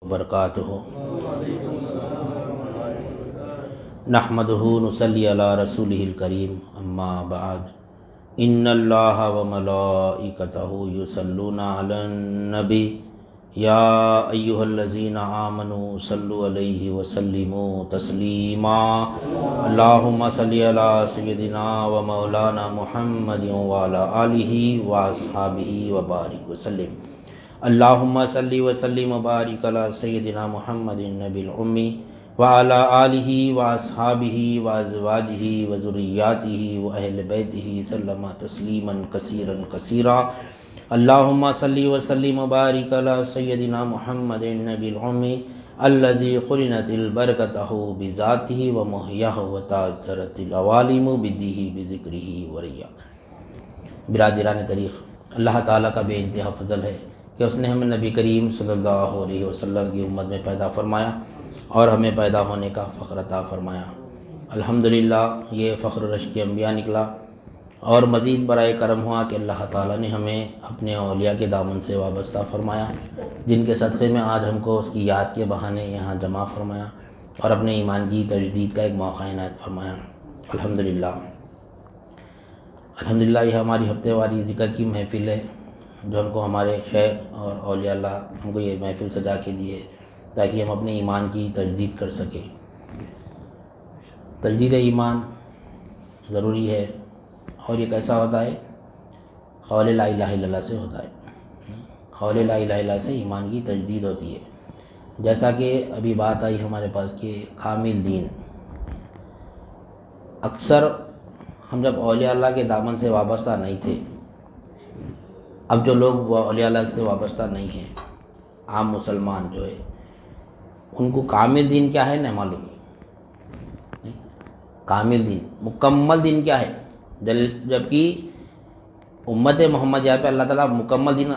وبرکاتہ نحمدہ نصلی علی رسولہ الکریم اما بعد ان اللہ وملائکتہ یصلون علی النبی یا ایہا الذین آمنوا صلوا علیہ وسلموا تسلیما اللہم صلی علی سیدنا و مولانا محمد وعلی آلہ واصحابہ وبارک وسلم اللہم صلی وسلم وبارک علی سیدنا محمد النبی الامی وعلی آلہ واصحابہ وازواجہ وذریاتہ واہل بیتہ سلم تسلیما کثیرا کثیرا اللہم صلی وسلم وبارک علی سیدنا محمد النبی الامی الذی قرنت البرکتہ بذاتہ ومحیاہ وتاثرت العوالم بدیہ بذکرہ وریا۔ برادران طریق، اللہ تعالیٰ کا بے انتہا فضل ہے کہ اس نے ہمیں نبی کریم صلی اللہ علیہ وسلم کی امت میں پیدا فرمایا اور ہمیں پیدا ہونے کا فخر عطا فرمایا۔ الحمدللہ یہ فخر رشک انبیاء نکلا اور مزید برائے کرم ہوا کہ اللہ تعالیٰ نے ہمیں اپنے اولیاء کے دامن سے وابستہ فرمایا، جن کے صدقے میں آج ہم کو اس کی یاد کے بہانے یہاں جمع فرمایا اور اپنے ایمان کی تجدید کا ایک موقع عنایت فرمایا۔ الحمدللہ یہ ہماری ہفتے واری ذکر کی محفل ہے جو ہم کو ہمارے شیخ اور اولیاء اللہ ہم کو یہ محفل سجا کے دیے تاکہ ہم اپنے ایمان کی تجدید کر سکیں۔ تجدید ایمان ضروری ہے اور یہ کیسا ہوتا ہے؟ قول لا الہ الا اللہ سے ہوتا ہے۔ قول لا الہ الا اللہ سے ایمان کی تجدید ہوتی ہے۔ جیسا کہ ابھی بات آئی ہمارے پاس کہ کامل دین، اکثر ہم جب اولیاء اللہ کے دامن سے وابستہ نہیں تھے، اب جو لوگ وہ اولیاء اللہ سے وابستہ نہیں ہیں، عام مسلمان جو ہے، ان کو کامل دین کیا ہے نہیں معلوم۔ کامل دین، مکمل دین کیا ہے؟ جبکہ امت محمد یہاں پہ اللہ تعالیٰ مکمل دین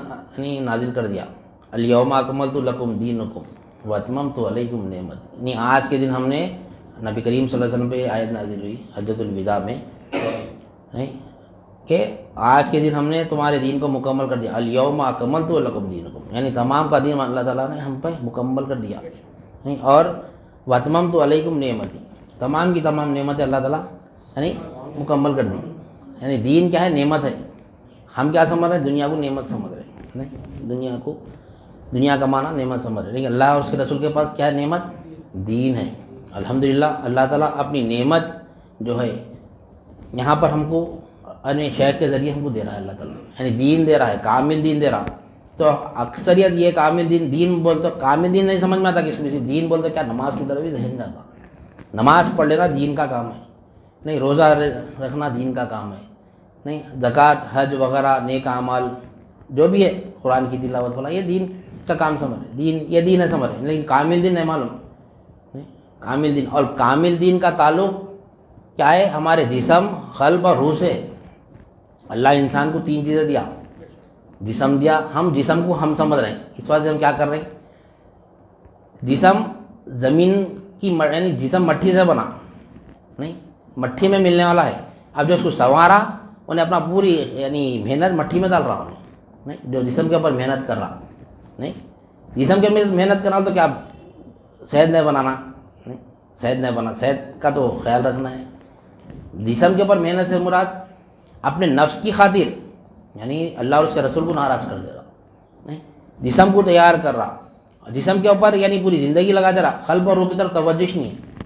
نازل کر دیا۔ الیوم اکملت لکم دینکم واتممت علیکم نعمتی، یعنی آج کے دن ہم نے نبی کریم صلی اللہ علیہ وسلم پہ آیت نازل ہوئی حجۃ الوداع میں کہ آج کے دن ہم نے تمہارے دین کو مکمل کر دیا۔ الیوم اکملت لکم دینکم، یعنی تمام کا دین اللہ تعالیٰ نے ہم پہ مکمل کر دیا۔ اور واتممت علیکم نعمتی، تمام کی تمام نعمتیں اللہ تعالیٰ یعنی مکمل کر دی۔ یعنی دین کیا ہے؟ نعمت ہے۔ ہم کیا سمجھ رہے ہیں؟ دنیا کو نعمت سمجھ رہے ہیں، نہیں، دنیا کا معنی نعمت سمجھ رہے ہیں، لیکن اللہ اور اس کے رسول کے پاس کیا ہے؟ نعمت دین ہے۔ الحمدللہ اللہ تعالیٰ اپنی نعمت جو ہے یہاں پر ہم کو اپنے شیخ کے ذریعے ہم کو دے رہا ہے، اللہ تعالیٰ یعنی دین دے رہا ہے، کامل دین دے رہا۔ تو اکثریت یہ کامل دین بولتے، کامل دین نہیں سمجھ میں آتا کس میں سے دین بولتے کیا؟ نماز کی طرف بھی ذہن جاتا۔ نماز پڑھ لینا دین کا کام ہے، نہیں، روزہ رکھنا دین کا کام ہے، نہیں، زکوٰۃ، حج وغیرہ نیک اعمال جو بھی ہے، قرآن کی تلاوت والا، یہ دین کا کام سمجھ رہے، دین یہ دین ہے سمجھ رہے، لیکن کامل دین نہیں معلوم۔ کامل دین، اور کامل دین کا تعلق کیا ہے؟ ہمارے جسم، قلب اور روح سے۔ اللہ انسان کو تین چیزیں دیا، جسم دیا، ہم جسم کو ہم سمجھ رہے ہیں، اس وجہ سے ہم کیا کر رہے ہیں؟ جسم زمین کی یعنی جسم مٹی سے بنا، نہیں، مٹی میں ملنے والا ہے۔ اب جو اس کو سنوارا انہیں اپنا پوری یعنی محنت مٹی میں ڈال رہا ہوں، نہیں، جو جسم کے اوپر محنت کر رہا، نہیں، جسم کے محنت کرنا تو کیا صحت نہیں بنانا، نہیں، صحت نہیں بنا، صحت کا تو خیال رکھنا ہے۔ جسم کے اوپر محنت سے مراد اپنے نفس کی خاطر یعنی اللہ اور اس کے رسول کو ناراض کر دے رہا، نہیں، جسم کو تیار کر رہا، جسم کے اوپر یعنی پوری زندگی لگا دے رہا، قلب اور روح کی طرف توجہ نہیں ہے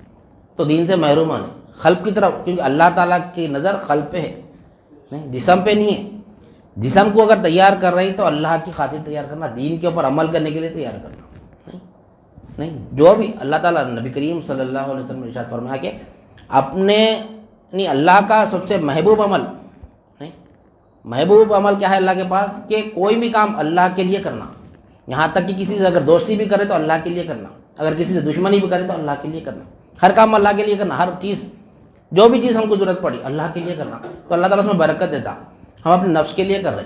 تو دین سے محروم ہے۔ قلب کی طرف، کیونکہ اللہ تعالیٰ کی نظر قلب پہ ہے، نہیں، جسم پہ نہیں ہے۔ جسم کو اگر تیار کر رہی تو اللہ کی خاطر تیار کرنا، دین کے اوپر عمل کرنے کے لیے تیار کرنا، نہیں، جو بھی اللہ تعالیٰ نبی کریم صلی اللہ علیہ وسلم نے ارشاد فرمایا کہ اپنے نہیں اللہ کا سب سے محبوب عمل، نہیں، محبوب عمل کیا ہے اللہ کے پاس؟ کہ کوئی بھی کام اللہ کے لیے کرنا، یہاں تک کہ کسی سے اگر دوستی بھی کرے تو اللہ کے لیے کرنا، اگر کسی سے دشمنی بھی کرے تو اللہ کے لیے کرنا، ہر کام اللہ کے لیے کرنا، ہر چیز جو بھی چیز ہم کو ضرورت پڑی اللہ کے لیے کرنا، تو اللہ تعالیٰ اس میں برکت دیتا۔ ہم اپنے نفس کے لیے کر رہے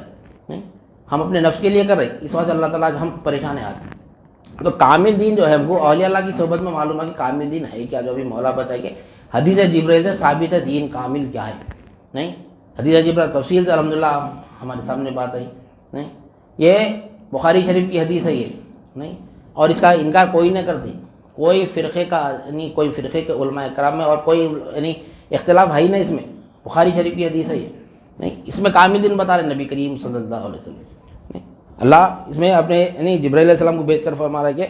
ہیں، ہم اپنے نفس کے لیے کر رہے ہیں، اس وجہ سے اللہ تعالیٰ ہم پریشان ہیں آج۔ تو کامل دین جو ہے وہ اولیاء اللہ کی صحبت میں معلوم ہے کہ کامل دین ہے کیا، جو بھی مولا بتائے کہ حدیث جبرائیل سے ثابت ہے دین کامل کیا ہے، نہیں، حدیث جبرائیل تفصیل سے الحمدللہ ہمارے سامنے بات آئی، نہیں، یہ بخاری شریف کی حدیث ہے، یہ نہیں، اور اس کا انکار کوئی نہیں کرتی، کوئی فرقے کا یعنی کوئی فرقے کے علماء کرام میں اور کوئی یعنی اختلاف ہے ہی نہیں اس میں، بخاری شریف کی حدیث ہے یہ، نہیں اس میں کامل دین بتا رہے نبی کریم صلی اللہ علیہ وسلم، نہیں اللہ اس میں اپنے یعنی جبرائیل علیہ السلام کو بھیج کر فرما رہا ہے کہ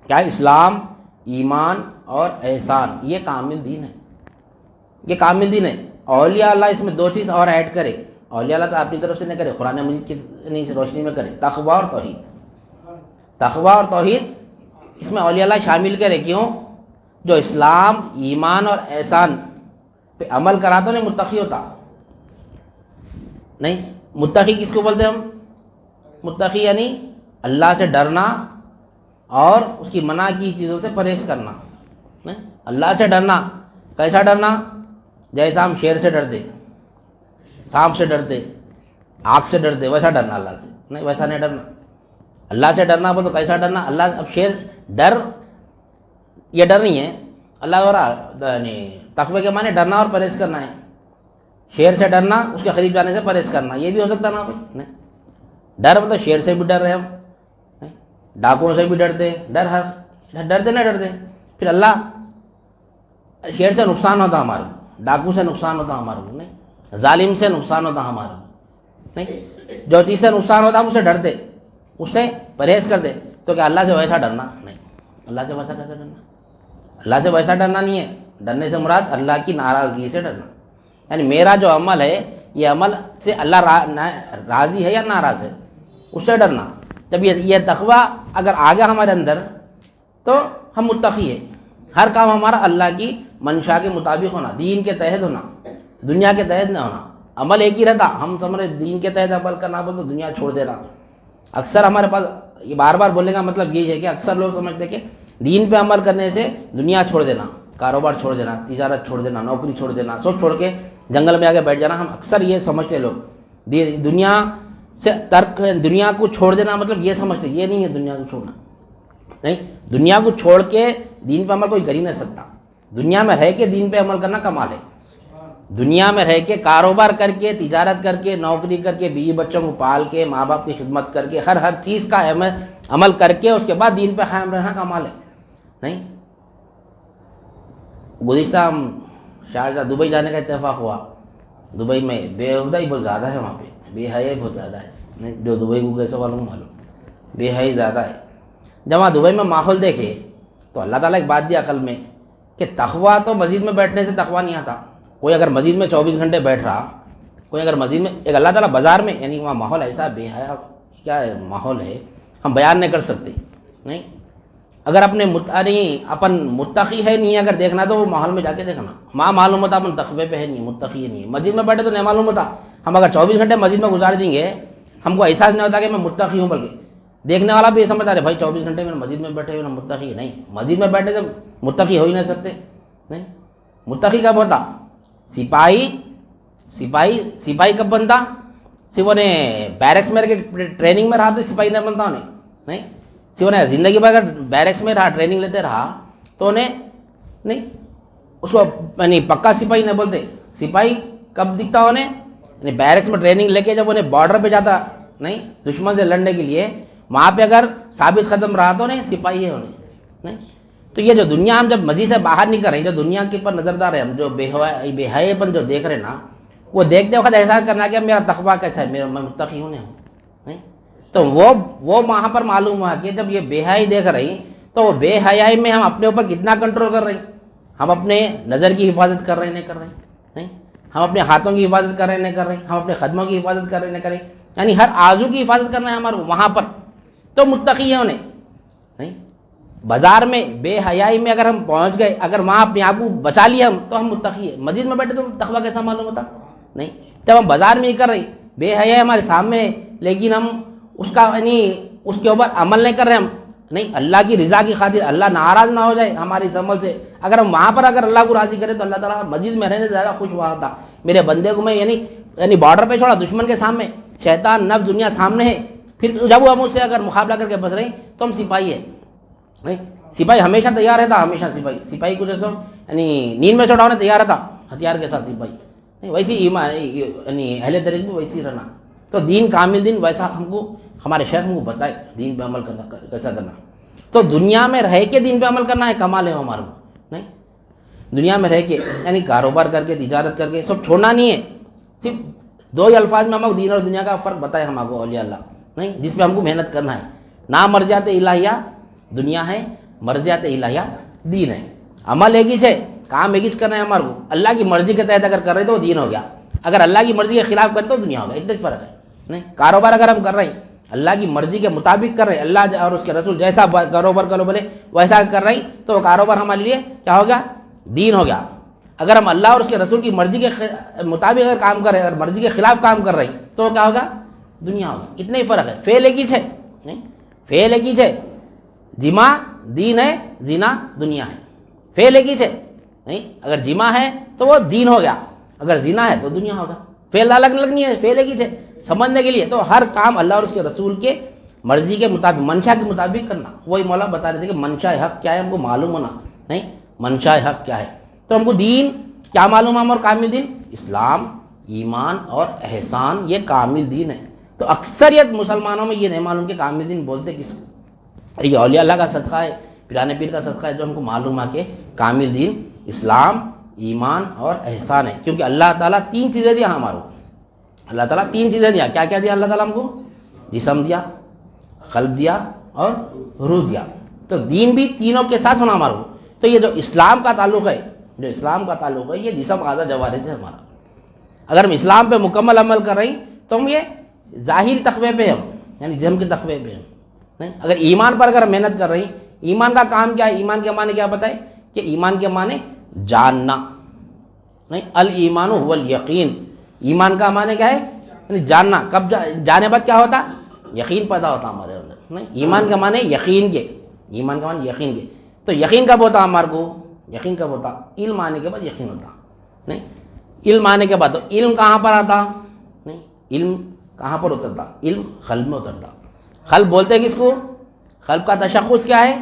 کیا اسلام، ایمان اور احسان یہ کامل دین ہے، یہ کامل دین ہے۔ اولیاء اللہ اس میں دو چیز اور ایڈ کرے، اولیاء اللہ تو اپنی طرف سے نہ کرے، قرآن مجید کی یعنی روشنی میں کرے، تقویٰ اور توحید، تقویٰ اور توحید اس میں اولیاء اللہ شامل کرے، کیوں؟ جو اسلام، ایمان اور احسان پہ عمل کرا تو نہیں متقی ہوتا، نہیں متقی کس کو بولتے ہیں ہم؟ متقی یعنی اللہ سے ڈرنا اور اس کی منع کی چیزوں سے پرہیز کرنا، نہیں اللہ سے ڈرنا، کیسا ڈرنا؟ جیسا ہم شیر سے ڈرتے، سانپ سے ڈرتے، آگ سے ڈرتے، ویسا ڈرنا اللہ سے، نہیں ویسا نہیں ڈرنا۔ اللہ سے ڈرنا بول تو کیسا ڈرنا؟ اللہ اب شیر ڈر، یہ ڈر نہیں ہے اللہ اور یعنی تقوی کے معنی ڈرنا اور پرہیز کرنا ہے، شیر سے ڈرنا، اس کے قریب جانے سے پرہیز کرنا، یہ بھی ہو سکتا نا بھائی، نہیں ڈر مطلب شیر سے بھی ڈر رہے ہم، ڈاکوؤں سے بھی ڈرتے، ڈر ہر ڈرتے نہ ڈرتے، پھر اللہ شیر سے نقصان ہوتا ہمارے کو، ڈاکو سے نقصان ہوتا ہمارے کو، نہیں ظالم سے نقصان ہوتا ہمارے کو، نہیں جو چیز سے نقصان ہوتا ہم اسے ڈرتے، اس سے پرہیز کرتے، تو کیا اللہ سے ویسا ڈرنا؟ نہیں، اللہ سے ویسا کیسا ڈرنا؟ اللہ سے ویسا ڈرنا نہیں ہے، ڈرنے سے مراد اللہ کی ناراضگی سے ڈرنا، یعنی میرا جو عمل ہے یہ عمل سے اللہ راضی ہے یا ناراض ہے اس سے ڈرنا۔ جب یہ تقویٰ اگر آ گیا ہمارے اندر تو ہم متقی ہیں، ہر کام ہمارا اللہ کی منشا کے مطابق ہونا، دین کے تحت ہونا، دنیا کے تحت نہ ہونا، عمل ایک ہی رہتا، ہم سمجھے دین کے تحت عمل کرنا بول تو دنیا چھوڑ دینا۔ اکثر ہمارے پاس یہ بار بار بولنے کا مطلب یہی ہے کہ اکثر لوگ سمجھتے کہ دین پہ عمل کرنے سے دنیا چھوڑ دینا، کاروبار چھوڑ دینا، تجارت چھوڑ دینا، نوکری چھوڑ دینا، سب چھوڑ کے جنگل میں آگے بیٹھ جانا، ہم اکثر یہ سمجھتے لوگ دنیا سے ترک، دنیا کو چھوڑ دینا مطلب یہ سمجھتے، یہ نہیں ہے دنیا کو چھوڑنا، نہیں دنیا کو چھوڑ کے دین پہ عمل کوئی کر ہی نہیں سکتا، دنیا میں رہ کے دین پہ عمل کرنا کمال ہے، دنیا میں رہ کے کاروبار کر کے، تجارت کر کے، نوکری کر کے، بیوی بچوں کو پال کے، ماں باپ کی خدمت کر کے، ہر چیز کا عمل کر کے اس کے بعد دین پہ قائم رہنا کمال ہے، نہیں گزشتہ ہم شارجہ دبئی جانے کا اتفاق ہوا، دبئی میں بے حیائی بہت زیادہ ہے، وہاں پہ بے حیائی بہت زیادہ ہے، نہیں جو دبئی کو کیسے والوں معلوم، بے حیائی زیادہ ہے۔ جب وہاں دبئی میں ماحول دیکھے تو اللہ تعالیٰ ایک بات دی عقل میں کہ تقویٰ تو مسجد میں بیٹھنے سے تقویٰ نہیں آتا، کوئی اگر مسجد میں 24 گھنٹے بیٹھ رہا، کوئی اگر مسجد میں ایک اللہ تعالیٰ بازار میں، یعنی وہاں ماحول ایسا بے حیا کیا ماحول ہے ہم بیان نہیں کر سکتے، نہیں اگر اپنے اپن متقی ہے نہیں اگر دیکھنا تو وہ ماحول میں جا کے دیکھنا، ماں معلوم ہوتا اپن تقوی پہ ہے نہیں، متقی ہے نہیں، مسجد میں بیٹھے تو نہیں معلوم ہوتا، ہم اگر 24 گھنٹے مسجد میں گزار دیں گے ہم کو احساس نہیں ہوتا کہ میں متقی ہوں، بلکہ دیکھنے والا بھی یہ سمجھتا ہے بھائی 24 گھنٹے میں مسجد میں بیٹھے ہوئے متقی نہیں، مسجد میں بیٹھے تو متقی ہو ہی نہیں سکتے، نہیں متقی کب ہوتا؟ سپاہی کب بنتا؟ صرف انہیں بیرکس میں رہ کے ٹریننگ میں رہا تو سپاہی نہیں بنتا انہیں، نہیں صرف انہیں زندگی بھر اگر بیرکس میں رہا، ٹریننگ لیتے رہا تو انہیں نہیں اس کو یعنی پکا سپاہی نہیں بولتے۔ سپاہی کب دکھتا انہیں؟ یعنی بیرکس میں ٹریننگ لے کے جب انہیں بارڈر پہ جاتا نہیں دشمن سے لڑنے کے لیے، وہاں پہ اگر ثابت قدم رہا تو انہیں سپاہی ہے انہیں، نہیں تو یہ جو دنیا ہم جب مسجد سے باہر نہیں کر رہے، جو دنیا کے پر نظردار ہے، ہم جو بے حیائی پن جو دیکھ رہے نا، وہ دیکھتے وقت احساس کرنا کہ میرا تقویٰ کیسا ہے، میں متقی ہوں نہیں، تو وہ وہاں پر معلوم ہوا کہ جب یہ بے حیائی دیکھ رہی تو وہ بے حیائی میں ہم اپنے اوپر کتنا کنٹرول کر رہے ہیں، ہم اپنے نظر کی حفاظت کر رہے نہیں کر رہے، نہیں ہم اپنے ہاتھوں کی حفاظت کر رہے نہیں کر رہے، ہم اپنے قدموں کی حفاظت کر رہے نہیں کر رہے، یعنی ہر آزو کی حفاظت کرنا ہے ہمارے وہاں پر، تو متقی ہے انہیں، نہیں بازار میں بے حیائی میں اگر ہم پہنچ گئے، اگر وہاں اپنے آپ کو بچا لیا ہم تو ہم متقی ہے، مسجد میں بیٹھے تو تقویٰ کیسا معلوم ہوتا، نہیں جب ہم بازار میں ہی کر رہے بے حیائی ہمارے سامنے ہے لیکن ہم اس کا یعنی اس کے اوپر عمل نہیں کر رہے ہم، نہیں اللہ کی رضا کی خاطر اللہ ناراض نہ ہو جائے ہماری اس عمل سے، اگر ہم وہاں پر اگر اللہ کو راضی کریں تو اللہ تعالیٰ مسجد میں رہنے سے زیادہ خوش ہوا ہوتا، میرے بندے کو میں یعنی بارڈر پہ چھوڑا دشمن کے سامنے، شیطان نفس دنیا سامنے ہے، پھر جب وہ ہم اس سے اگر مقابلہ کر کے بچ رہے ہیں تو ہم سپاہی ہیں، نہیں سپاہی ہمیشہ تیار رہتا، ہمیشہ سپاہی کو جیسے یعنی نیند میں چھوڑا ہونے تیار رہتا ہتھیار کے ساتھ سپاہی، نہیں ویسی ایمان یعنی اہل طریق بھی ویسی رہنا، تو دین کامل دین ویسا ہم کو ہمارے شیخ ہم کو بتائے دین پہ عمل کرنا کیسا کرنا۔ تو دنیا میں رہ کے دین پہ عمل کرنا ہے کمال ہے ہمارے کو نہیں. دنیا میں رہ کے یعنی کاروبار کر کے تجارت کر کے سب چھوڑنا نہیں ہے. صرف دو ہی الفاظ میں ہم کو دین اور دنیا کا فرق بتائے ہم کو اولیاء اللہ نہیں, جس پہ ہم کو محنت کرنا ہے. نہ مرضیات الہیہ دنیا ہے, مرضیات الہیہ دین ہے. عمل ایک ہی ہے, کام ایک ہی کرنا ہے ہمارے کو. اللہ کی مرضی کے تحت اگر کر رہے تو وہ دین ہو گیا, اگر اللہ کی مرضی کے خلاف کرتے تو دنیا ہو گیا. اتنا فرق ہے نہیں. کاروبار اگر ہم کر رہے ہیں اللہ کی مرضی کے مطابق کر رہے ہیں, اللہ اور اس کے رسول جیسا کاروبار کرو بولے ویسا کر رہے ہیں, تو وہ کاروبار ہمارے لیے کیا ہو گیا, دین ہو گیا. اگر ہم اللہ اور اس کے رسول کی مرضی کے مطابق اگر کام کر رہے ہیں, اگر مرضی کے خلاف کام کر رہے ہیں, تو وہ کیا ہوگا, دنیا ہوگا. اتنا ہی فرق ہے. فعل ایک ہی ہے نہیں, فعل ایک ہی ہے. جمع دین ہے, زنا دنیا ہے. فعل ایک ہی ہے نہیں. اگر جمع ہے تو وہ دین ہو گیا, اگر زنا ہے تو دنیا ہوگا. فعل الگ الگ نہیں ہے, فعل ایک ہی ہے. سمجھنے کے لیے تو ہر کام اللہ اور اس کے رسول کے مرضی کے مطابق, منشا کے مطابق کرنا. وہی مولا بتا رہے تھے کہ منشا حق کیا ہے ہم کو معلوم ہونا نہیں. منشا حق کیا ہے, تو ہم کو دین کیا معلوم ہے, اور کامل دین اسلام, ایمان اور احسان, یہ کامل دین ہے. تو اکثریت مسلمانوں میں یہ نہیں معلوم کہ کامل دین بولتے کس کو. یہ اولیاء اللہ کا صدقہ ہے, پیرانے پیر کا صدقہ ہے, جو ہم کو معلوم ہے کہ کامل دین اسلام, ایمان اور احسان ہے. کیونکہ اللہ تعالیٰ تین چیزیں دیا ہمارے کو. اللہ تعالیٰ تین چیزیں دیا. کیا کیا دیا اللہ تعالیٰ ہم کو؟ جسم دیا, قلب دیا اور روح دیا. تو دین بھی تینوں کے ساتھ ہونا ہمارے کو. تو یہ جو اسلام کا تعلق ہے, جو اسلام کا تعلق ہے, یہ جسم اعضاء جوارح سے ہمارا. اگر ہم اسلام پہ مکمل عمل کر رہے ہیں تو ہم یہ ظاہری تقوی پہ ہم یعنی جسم کے تقوی پہ ہم نہیں. اگر ایمان پر اگر محنت کر رہے ہیں, ایمان کا کام کیا ہے, ایمان کے معنی کیا بتائے کہ ایمان کے معنی جاننا نہیں. الایمان هو الیقین, ایمان کا معنی کیا ہے, یعنی جاننا. کب جانے بعد کیا ہوتا, یقین پیدا ہوتا ہمارے اندر نہیں. ایمان کا معنی یقین کے, ایمان کا معنی یقین کے. تو یقین کب ہوتا ہمارے کو, یقین کب ہوتا, علم آنے کے بعد یقین ہوتا نہیں. علم آنے کے بعد, تو علم کہاں پر آتا نہیں, علم کہاں پر اترتا, علم قلب میں اترتا. قلب بولتے ہیں کس کو, قلب کا تشخص کیا ہے,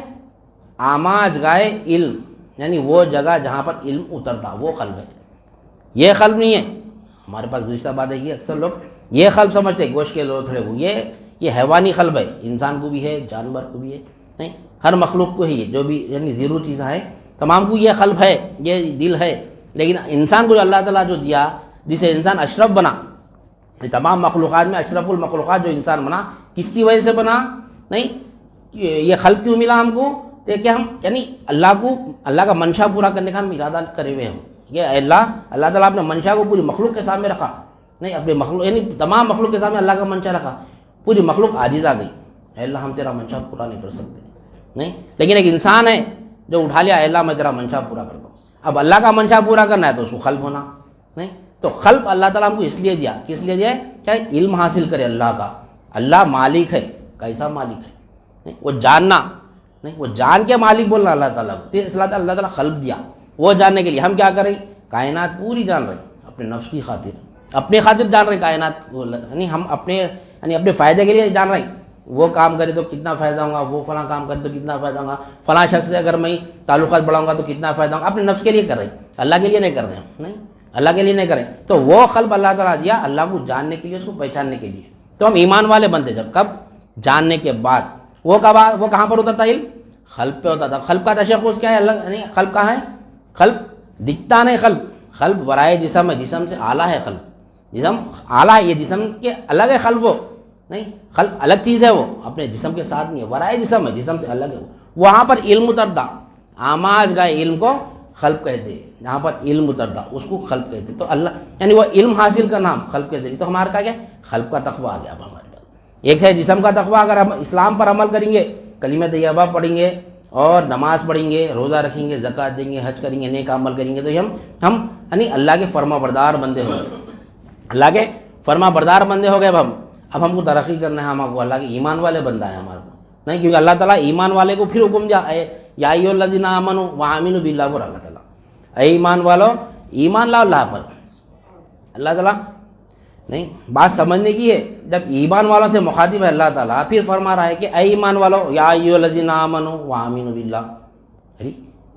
آماج گائے علم, یعنی وہ جگہ جہاں پر علم اترتا وہ قلب ہے. یہ قلب نہیں ہے ہمارے پاس. گزشتہ بات ہے کہ اکثر لوگ یہ قلب سمجھتے ہیں گوشت کے لوتھڑے کو, یہ حیوانی قلب ہے. انسان کو بھی ہے, جانور کو بھی ہے نہیں, ہر مخلوق کو ہے یہ, جو بھی یعنی زیرو چیزیں ہیں تمام کو یہ قلب ہے, یہ دل ہے. لیکن انسان کو جو اللہ تعالیٰ جو دیا, جسے انسان اشرف بنا, تمام مخلوقات میں اشرف المخلوقات جو انسان بنا, کس کی وجہ سے بنا نہیں, یہ قلب کیوں ملا ہم کو, کہ ہم یعنی اللہ کو, اللہ کا منشا پورا کرنے کا ہم ارادہ کرے ہوئے ہم. یہ اللہ تعالیٰ اپنے منشا کو پوری مخلوق کے سامنے رکھا نہیں, اپنے مخلوق یعنی تمام مخلوق کے سامنے اللہ کا منشا رکھا. پوری مخلوق عاجز آ گئی, اے اللہ ہم تیرا منشا پورا نہیں کر سکتے نہیں. لیکن ایک انسان ہے جو اٹھا لیا, اے اللہ میں تیرا منشا پورا کرتا ہوں. اب اللہ کا منشا پورا کرنا ہے تو اس کو قلب ہونا نہیں. تو قلب اللہ تعالیٰ ہم کو اس لیے دیا, کس لیے دیا ہے, کیا علم حاصل کرے اللہ کا. اللہ مالک ہے, کیسا مالک ہے نہیں, وہ جاننا نہیں, وہ جان کے مالک بولنا اللہ تعالیٰ کو. اللہ تعالیٰ قلب دیا وہ جاننے کے لیے. ہم کیا کریں, کائنات پوری جان رہے ہیں اپنے نفس کی خاطر, اپنے خاطر جان رہے ہیں کائنات کو, یعنی ہم اپنے فائدے کے لیے جان رہے ہیں. وہ کام کرے تو کتنا فائدہ ہوگا, وہ فلاں کام کرے تو کتنا فائدہ ہوگا, فلاں شخص سے اگر میں تعلقات بڑھاؤں گا تو کتنا فائدہ ہوگا. اپنے نفس کے لیے کر رہے ہیں, اللہ کے لیے نہیں کر رہے ہیں نہیں, اللہ کے لیے نہیں کریں. تو وہ قلب اللہ تعالیٰ دیا اللہ کو جاننے کے لیے, اس کو پہچاننے کے لیے. تو ہم ایمان والے بنتے جب, کب, جاننے کے بعد. وہ کہاں پر اترتا علم, قلب پہ ہوتا تھا. قلب کا تشخص کیا ہے, اللہ یعنی قلب کہاں ہے, قلب دکھتا نہیں. قلب ورائے جسم ہے, جسم سے اعلیٰ ہے قلب, جسم اعلیٰ ہے, یہ جسم کے الگ ہے قلب. وہ نہیں, قلب الگ چیز ہے, وہ اپنے جسم کے ساتھ نہیں ہے, ورائے جسم ہے, جسم سے الگ ہے. وہاں پر علم اترتا, آماج گائے علم کو قلب کہتے ہیں, جہاں پر علم اترتا اس کو قلب کہتے. تو اللہ یعنی وہ علم حاصل کرنا ہم قلب کہتے. تو ہمارا کیا قلب کا تقویٰ آ گیا اب ہمارے پاس. ایک ہے جسم کا تقویٰ, اگر ہم اسلام پر عمل کریں گے, کلمہ طیبہ پڑھیں گے اور نماز پڑھیں گے, روزہ رکھیں گے, زکوٰۃ دیں گے, حج کریں گے, نیک عمل کریں گے, تو ہم یعنی اللہ کے فرما بردار بندے ہو گئے. اللہ کے فرما بردار بندے ہو گئے. اب ہم کو ترقی کرنا ہے, ہم کو اللہ کے ایمان والے بندہ ہے ہمارے کو نہیں. کیونکہ اللہ تعالیٰ ایمان والے کو پھر حکم دیا, یا ایھا الذین آمنوا وآمنوا باللہ, پر اللہ تعالیٰ اے ایمان والو ایمان لاؤ اللہ پر. اللہ تعالیٰ نہیں, بات سمجھنے کی ہے. جب ایمان والوں سے مخاطب ہے اللہ تعالیٰ, پھر فرما رہا ہے کہ اے ایمان والو, یا ایھا الذین آمنوا وآمنوا باللہ.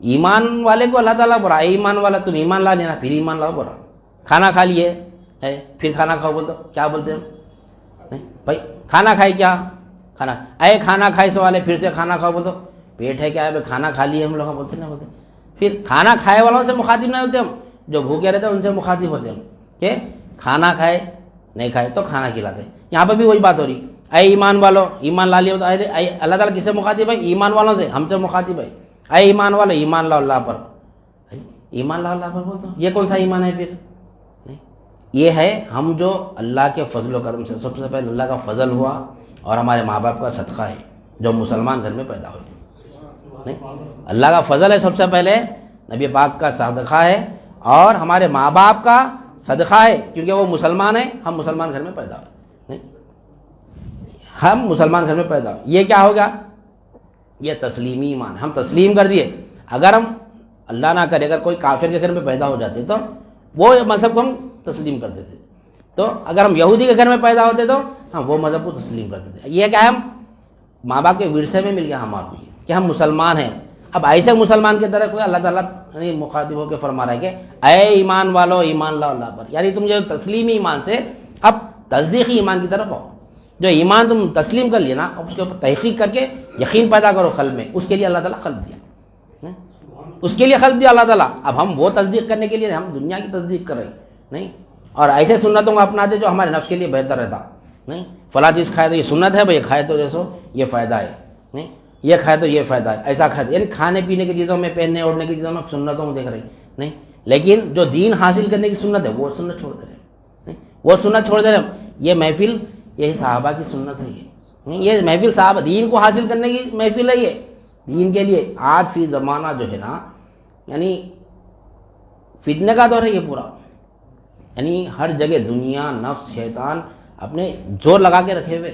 ایمان والے کو اللہ تعالیٰ بولا اے ایمان والا تم ایمان لا لینا, پھر ایمان لاؤ بولا. کھانا کھا لیے ہے, پھر کھانا کھاؤ بولتے, کیا بولتے ہیں نہیں بھائی, کھانا کھائے, کیا کھانا, اے کھانا کھائے سوال ہے, پھر سے کھانا کھاؤ بولتے, پیٹ ہے کیا ہے بھائی کھانا کھا لیے ہم لوگ بولتے نہ بولتے. پھر کھانا کھائے والوں سے مخاطب نہیں ہوتے ہم, جو بھوکے رہتے ہیں ان سے مخاطب ہوتے ہم کہ کھانا کھائے نہیں کھائے تو کھانا کھلاتے. یہاں پہ بھی وہی بات ہو رہی, اے ایمان والو, ایمان لا لیے تو اللہ تعالیٰ کس سے مخاطب ہے؟ ایمان والوں سے, ہم سے مخاطب ہے. اے ایمان والو ایمان لاؤ اللہ پر, ایمان لاؤ اللہ پر بولتے. یہ کون سا ایمان ہے پھر؟ یہ ہے ہم جو اللہ کے فضل و کرم سے, سب سے پہلے اللہ کا فضل ہوا اور ہمارے ماں باپ کا صدقہ ہے جو مسلمان گھر میں پیدا ہوئے. نہیں, اللہ کا فضل ہے سب سے پہلے, نبی پاک کا صدقہ ہے اور ہمارے ماں باپ کا صدقہ ہے کیونکہ وہ مسلمان ہیں, ہم مسلمان گھر میں پیدا ہوئے. نہیں, ہم مسلمان گھر میں پیدا ہوئے. یہ کیا ہوگا؟ یہ تسلیمی ایمان, ہم تسلیم کر دیے. اگر ہم اللہ نہ کرے اگر کوئی کافر کے گھر میں پیدا ہو جاتے تو وہ مذہب کو ہم تسلیم کر دیتے. تو اگر ہم یہودی کے گھر میں پیدا ہوتے تو ہم وہ مذہب کو تسلیم کر دیتے. یہ کیا ہے؟ ہم ماں باپ کے ورثے میں مل گیا ہمارے کو کہ ہم مسلمان ہیں. اب ایسے مسلمان کی طرح کوئی اللہ تعالیٰ یعنی مخاطب ہو کے فرما رہا ہے کہ اے ایمان والو ایمان لاؤ اللہ پر, یعنی تم جو تسلیمی ایمان سے اب تصدیقی ایمان کی طرف آؤ. جو ایمان تم تسلیم کر لیے نا, اب اس کے اوپر تحقیق کر کے یقین پیدا کرو قلب میں, اس کے لیے اللہ تعالیٰ قلب دیا, اس کے لیے قلب دیا اللہ تعالیٰ. اب ہم وہ تصدیق کرنے کے لیے ہم دنیا کی تصدیق کر رہے ہیں نہیں, اور ایسے سنتوں کو اپناتے جو ہمارے نفس کے لیے بہتر رہتا. نہیں, فلاں چیز کھائے تو یہ سنت ہے بھائی, کھائے تو جیسو یہ فائدہ ہے. نہیں, یہ کھائے تو یہ فائدہ ہے, ایسا کھائے تو, یعنی کھانے پینے کی چیزوں میں, پہننے اوڑھنے کی چیزوں میں سنتوں میں دیکھ رہے ہیں. نہیں, لیکن جو دین حاصل کرنے کی سنت ہے وہ سنت چھوڑ دے رہے ہیں. نہیں, وہ سنت چھوڑ دے رہے ہیں. یہ محفل یہی صحابہ کی سنت ہے. یہ محفل صحابہ دین کو حاصل کرنے کی محفل ہے, یہ دین کے لیے. آج فی زمانہ جو ہے نا یعنی فتنے کا دور ہے یہ پورا, یعنی ہر جگہ دنیا, نفس, شیطان اپنے زور لگا کے رکھے ہوئے.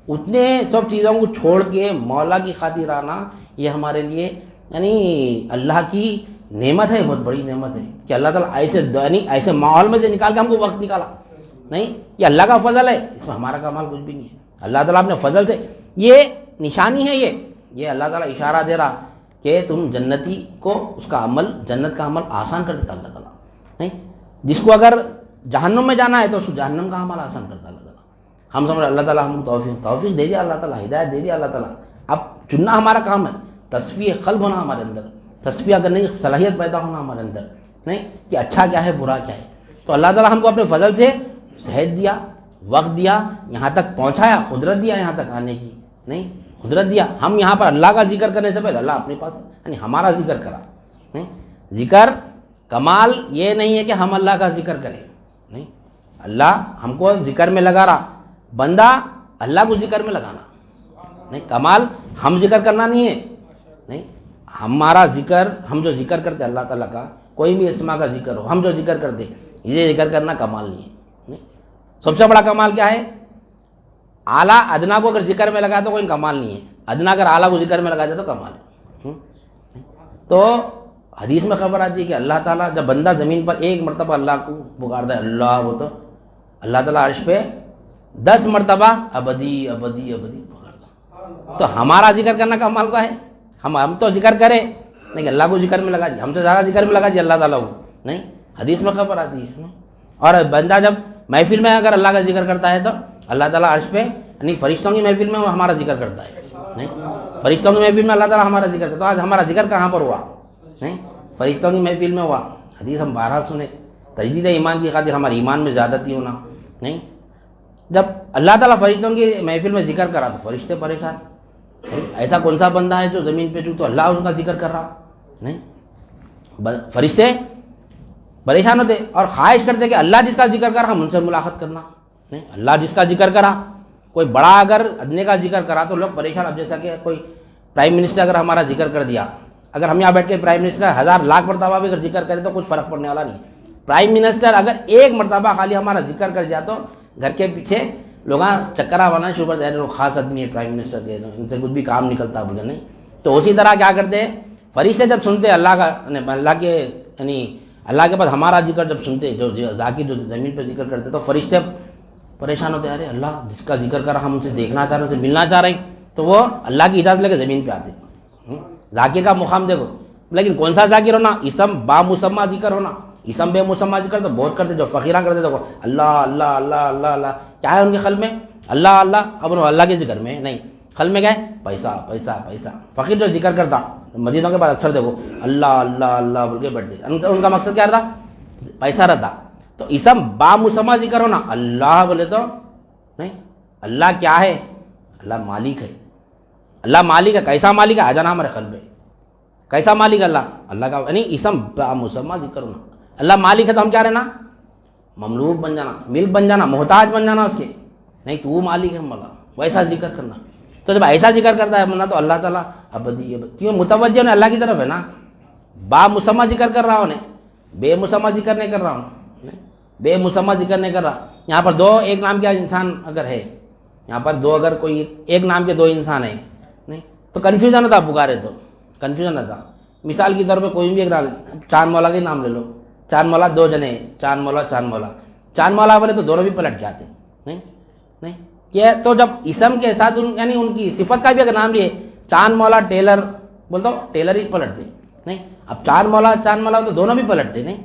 اتنے سب چیزوں کو چھوڑ کے مولا کی خاطر آنا یہ ہمارے لیے یعنی اللہ کی نعمت ہے, بہت بڑی نعمت ہے کہ اللہ تعالیٰ ایسے یعنی ایسے ماحول میں سے نکال کے ہم کو وقت نکالا. نہیں, یہ اللہ کا فضل ہے, اس میں ہمارا کمال کچھ بھی نہیں ہے. اللہ تعالیٰ اپنے فضل سے, یہ نشانی ہے, یہ اللہ تعالیٰ اشارہ دے رہا کہ تم جنتی کو اس کا عمل, جنت کا عمل آسان کر دیتا اللہ تعالیٰ. نہیں, جس کو اگر جہنم میں جانا ہے تو اس کو جہنم کا عمل آسان کرتا اللہ تعالیٰ. ہم سمجھ اللہ تعالیٰ ہم کو توفیق دے دیا اللہ تعالیٰ, ہدایت دے دیا اللہ تعالیٰ. اب چننا ہمارا کام ہے, تصفیہ قلب ہونا ہمارے اندر, تصفیہ کرنے کی صلاحیت پیدا ہونا ہمارے اندر. نہیں کہ اچھا کیا ہے برا کیا ہے. تو اللہ تعالیٰ ہم کو اپنے فضل سے صحت دیا, وقت دیا, یہاں تک پہنچایا, قدرت دیا یہاں تک آنے کی. نہیں, قدرت دیا. ہم یہاں پر اللہ کا ذکر کرنے سے پہلے اللہ اپنے پاس یعنی ہمارا ذکر کرا. نہیں, ذکر کمال یہ نہیں ہے کہ ہم اللہ کا ذکر کریں. نہیں, اللہ ہم کو ذکر میں لگا رہا, بندہ اللہ کو ذکر میں لگانا. نہیں, کمال ہم ذکر کرنا نہیں ہے. نہیں, ہمارا ذکر, ہم جو ذکر کرتے اللہ تعالیٰ کا, کوئی بھی اسما کا ذکر ہو, ہم جو ذکر کرتے یہ ذکر کرنا کمال نہیں ہے. نہیں, سب سے بڑا کمال کیا ہے؟ اعلیٰ ادنا کو اگر ذکر میں لگا تو کوئی کمال نہیں ہے, ادنا اگر اعلیٰ کو ذکر میں لگا دے تو کمال ہے. تو حدیث میں خبر آتی ہے کہ اللہ تعالیٰ جب بندہ زمین پر ایک مرتبہ اللہ کو پکارتا ہے اللہ, وہ تو اللہ تعالیٰ عرش پہ 10 مرتبہ ابدی ابدی ابدی پکارتا. تو ہمارا ذکر کرنا کمال کا ہے. ہم تو ذکر کریں نہیں, اللہ کو ذکر میں لگا دی, ہم سے زیادہ ذکر میں لگا دی اللہ تعالیٰ کو. نہیں, حدیث میں خبر آتی ہے. اور بندہ جب محفل میں اگر اللہ کا ذکر کرتا ہے تو اللہ تعالیٰ عرش پہ یعنی فرشتوں کی محفل میں وہ ہمارا ذکر کرتا ہے. نہیں, فرشتوں کی محفل میں اللہ تعالیٰ ہمارا ذکر کرتا ہے. تو آج ہمارا ذکر کہاں پر ہوا؟ نہیں, فرشتوں کی محفل میں ہوا. حدیث ہم 12 سنے, تجدید ایمان کی خاطر ہمارے ایمان میں زیادتی ہونا. نہیں, جب اللہ تعالیٰ فرشتوں کی محفل میں ذکر کرا تو فرشتے پریشان. ایسا کون سا بندہ ہے جو زمین پہ تو اللہ اس کا ذکر کر رہا. نہیں, فرشتے پریشان ہوتے اور خواہش کرتے کہ اللہ جس کا ذکر کرا ہم ان سے ملاقات کرنا. نہیں, اللہ جس کا ذکر کرا, کوئی بڑا اگر ادنے کا ذکر کرا تو لوگ پریشان. اب جیسا کہ کوئی پرائم منسٹر اگر ہمارا ذکر کر دیا, اگر ہم یہاں بیٹھ کے پرائم منسٹر 1000 لاکھ مرتبہ بھی اگر ذکر کرے تو کچھ فرق پڑنے والا نہیں. پرائم منسٹر اگر ایک مرتبہ خالی ہمارا ذکر کر دیا تو گھر کے پیچھے لوگ چکر آنا شروع کر دے رہے, خاص آدمی ہے پرائم منسٹر کے, ان سے کچھ بھی کام نکلتا بولے. نہیں, تو اسی طرح کیا کرتے ہیں فرشتے جب سنتے اللہ کا, اللہ کے یعنی اللہ کے پاس ہمارا ذکر جب سنتے, جو ذاکر جو زمین پہ ذکر کرتے تو فرشتے پریشان ہوتے, ارے اللہ جس کا ذکر کرا ہم ان سے دیکھنا چاہ رہے ہیں, ان سے ملنا چاہ رہے ہیں. تو وہ اللہ کی اجازت لے کے زمین پہ آتے. ذاکر کا مقام دیکھو, لیکن کون سا ذاکر ہونا؟ اسم با مسمہ ذکر ہونا. اسم بے مسمہ ذکر تو بہت کرتے, جو فقیراں کرتے دیکھو اللہ اللہ اللہ اللہ اللہ, کیا ہے ان کے قلب میں؟ اللہ اللہ. اب اللہ کے ذکر میں نہیں, خل میں کیا ہے؟ پیسہ پیسہ پیسہ. فقیر جو ذکر کرتا مسجدوں کے بعد اکثر دیکھو اللہ اللہ اللہ بول کے بیٹھتے, ان کا مقصد کیا رہتا؟ پیسہ رہتا. تو اسم با مسمہ ذکر ہونا, اللہ بولے تو نہیں. اللہ کیا ہے؟ اللہ مالک ہے. اللہ مالک ہے. کیسا مالک ہے؟ آ جانا ہمارے قلب میں. کیسا مالک ہے اللہ؟ اللہ کا یعنی اسم با مسمہ ذکر ہونا. اللہ مالک ہے تو ہم کیا رہنا؟ مملوک بن جانا, ملک بن جانا, محتاج بن جانا اس کے. نہیں تو وہ مالک ہے مولا, ویسا ذکر کرنا. تو جب ایسا ذکر کرتا ہے بندہ تو اللہ تعالیٰ ابدی کیوں متوجہ نے اللہ کی طرف ہے نا. با مسمہ ذکر کر رہا ہوں, بے مسمہ ذکر نہیں کر رہا ہوں, بے مسمہ ذکر نہیں کر رہا. یہاں پر دو ایک نام کا انسان اگر ہے, یہاں پر دو اگر کوئی ایک نام کے دو انسان ہیں نہیں تو کنفیوژن ہوتا, پکارے تو کنفیوژن ہوتا. مثال کے طور پہ کوئی بھی ایک نام, چاند مولا کے نام لے لو, چاند مولا دو جنے, چاند مولا چاند مولا. چاند مولا بولے تو دونوں بھی پلٹ جاتے نہیں نہیں کیا. تو جب اسم کے ساتھ یعنی ان کی صفت کا بھی اگر نام لیے, چاند مولا ٹیلر بولتا ٹیلر ہی پلٹتے نہیں. اب چاند مولا تو دونوں بھی پلٹتے نہیں.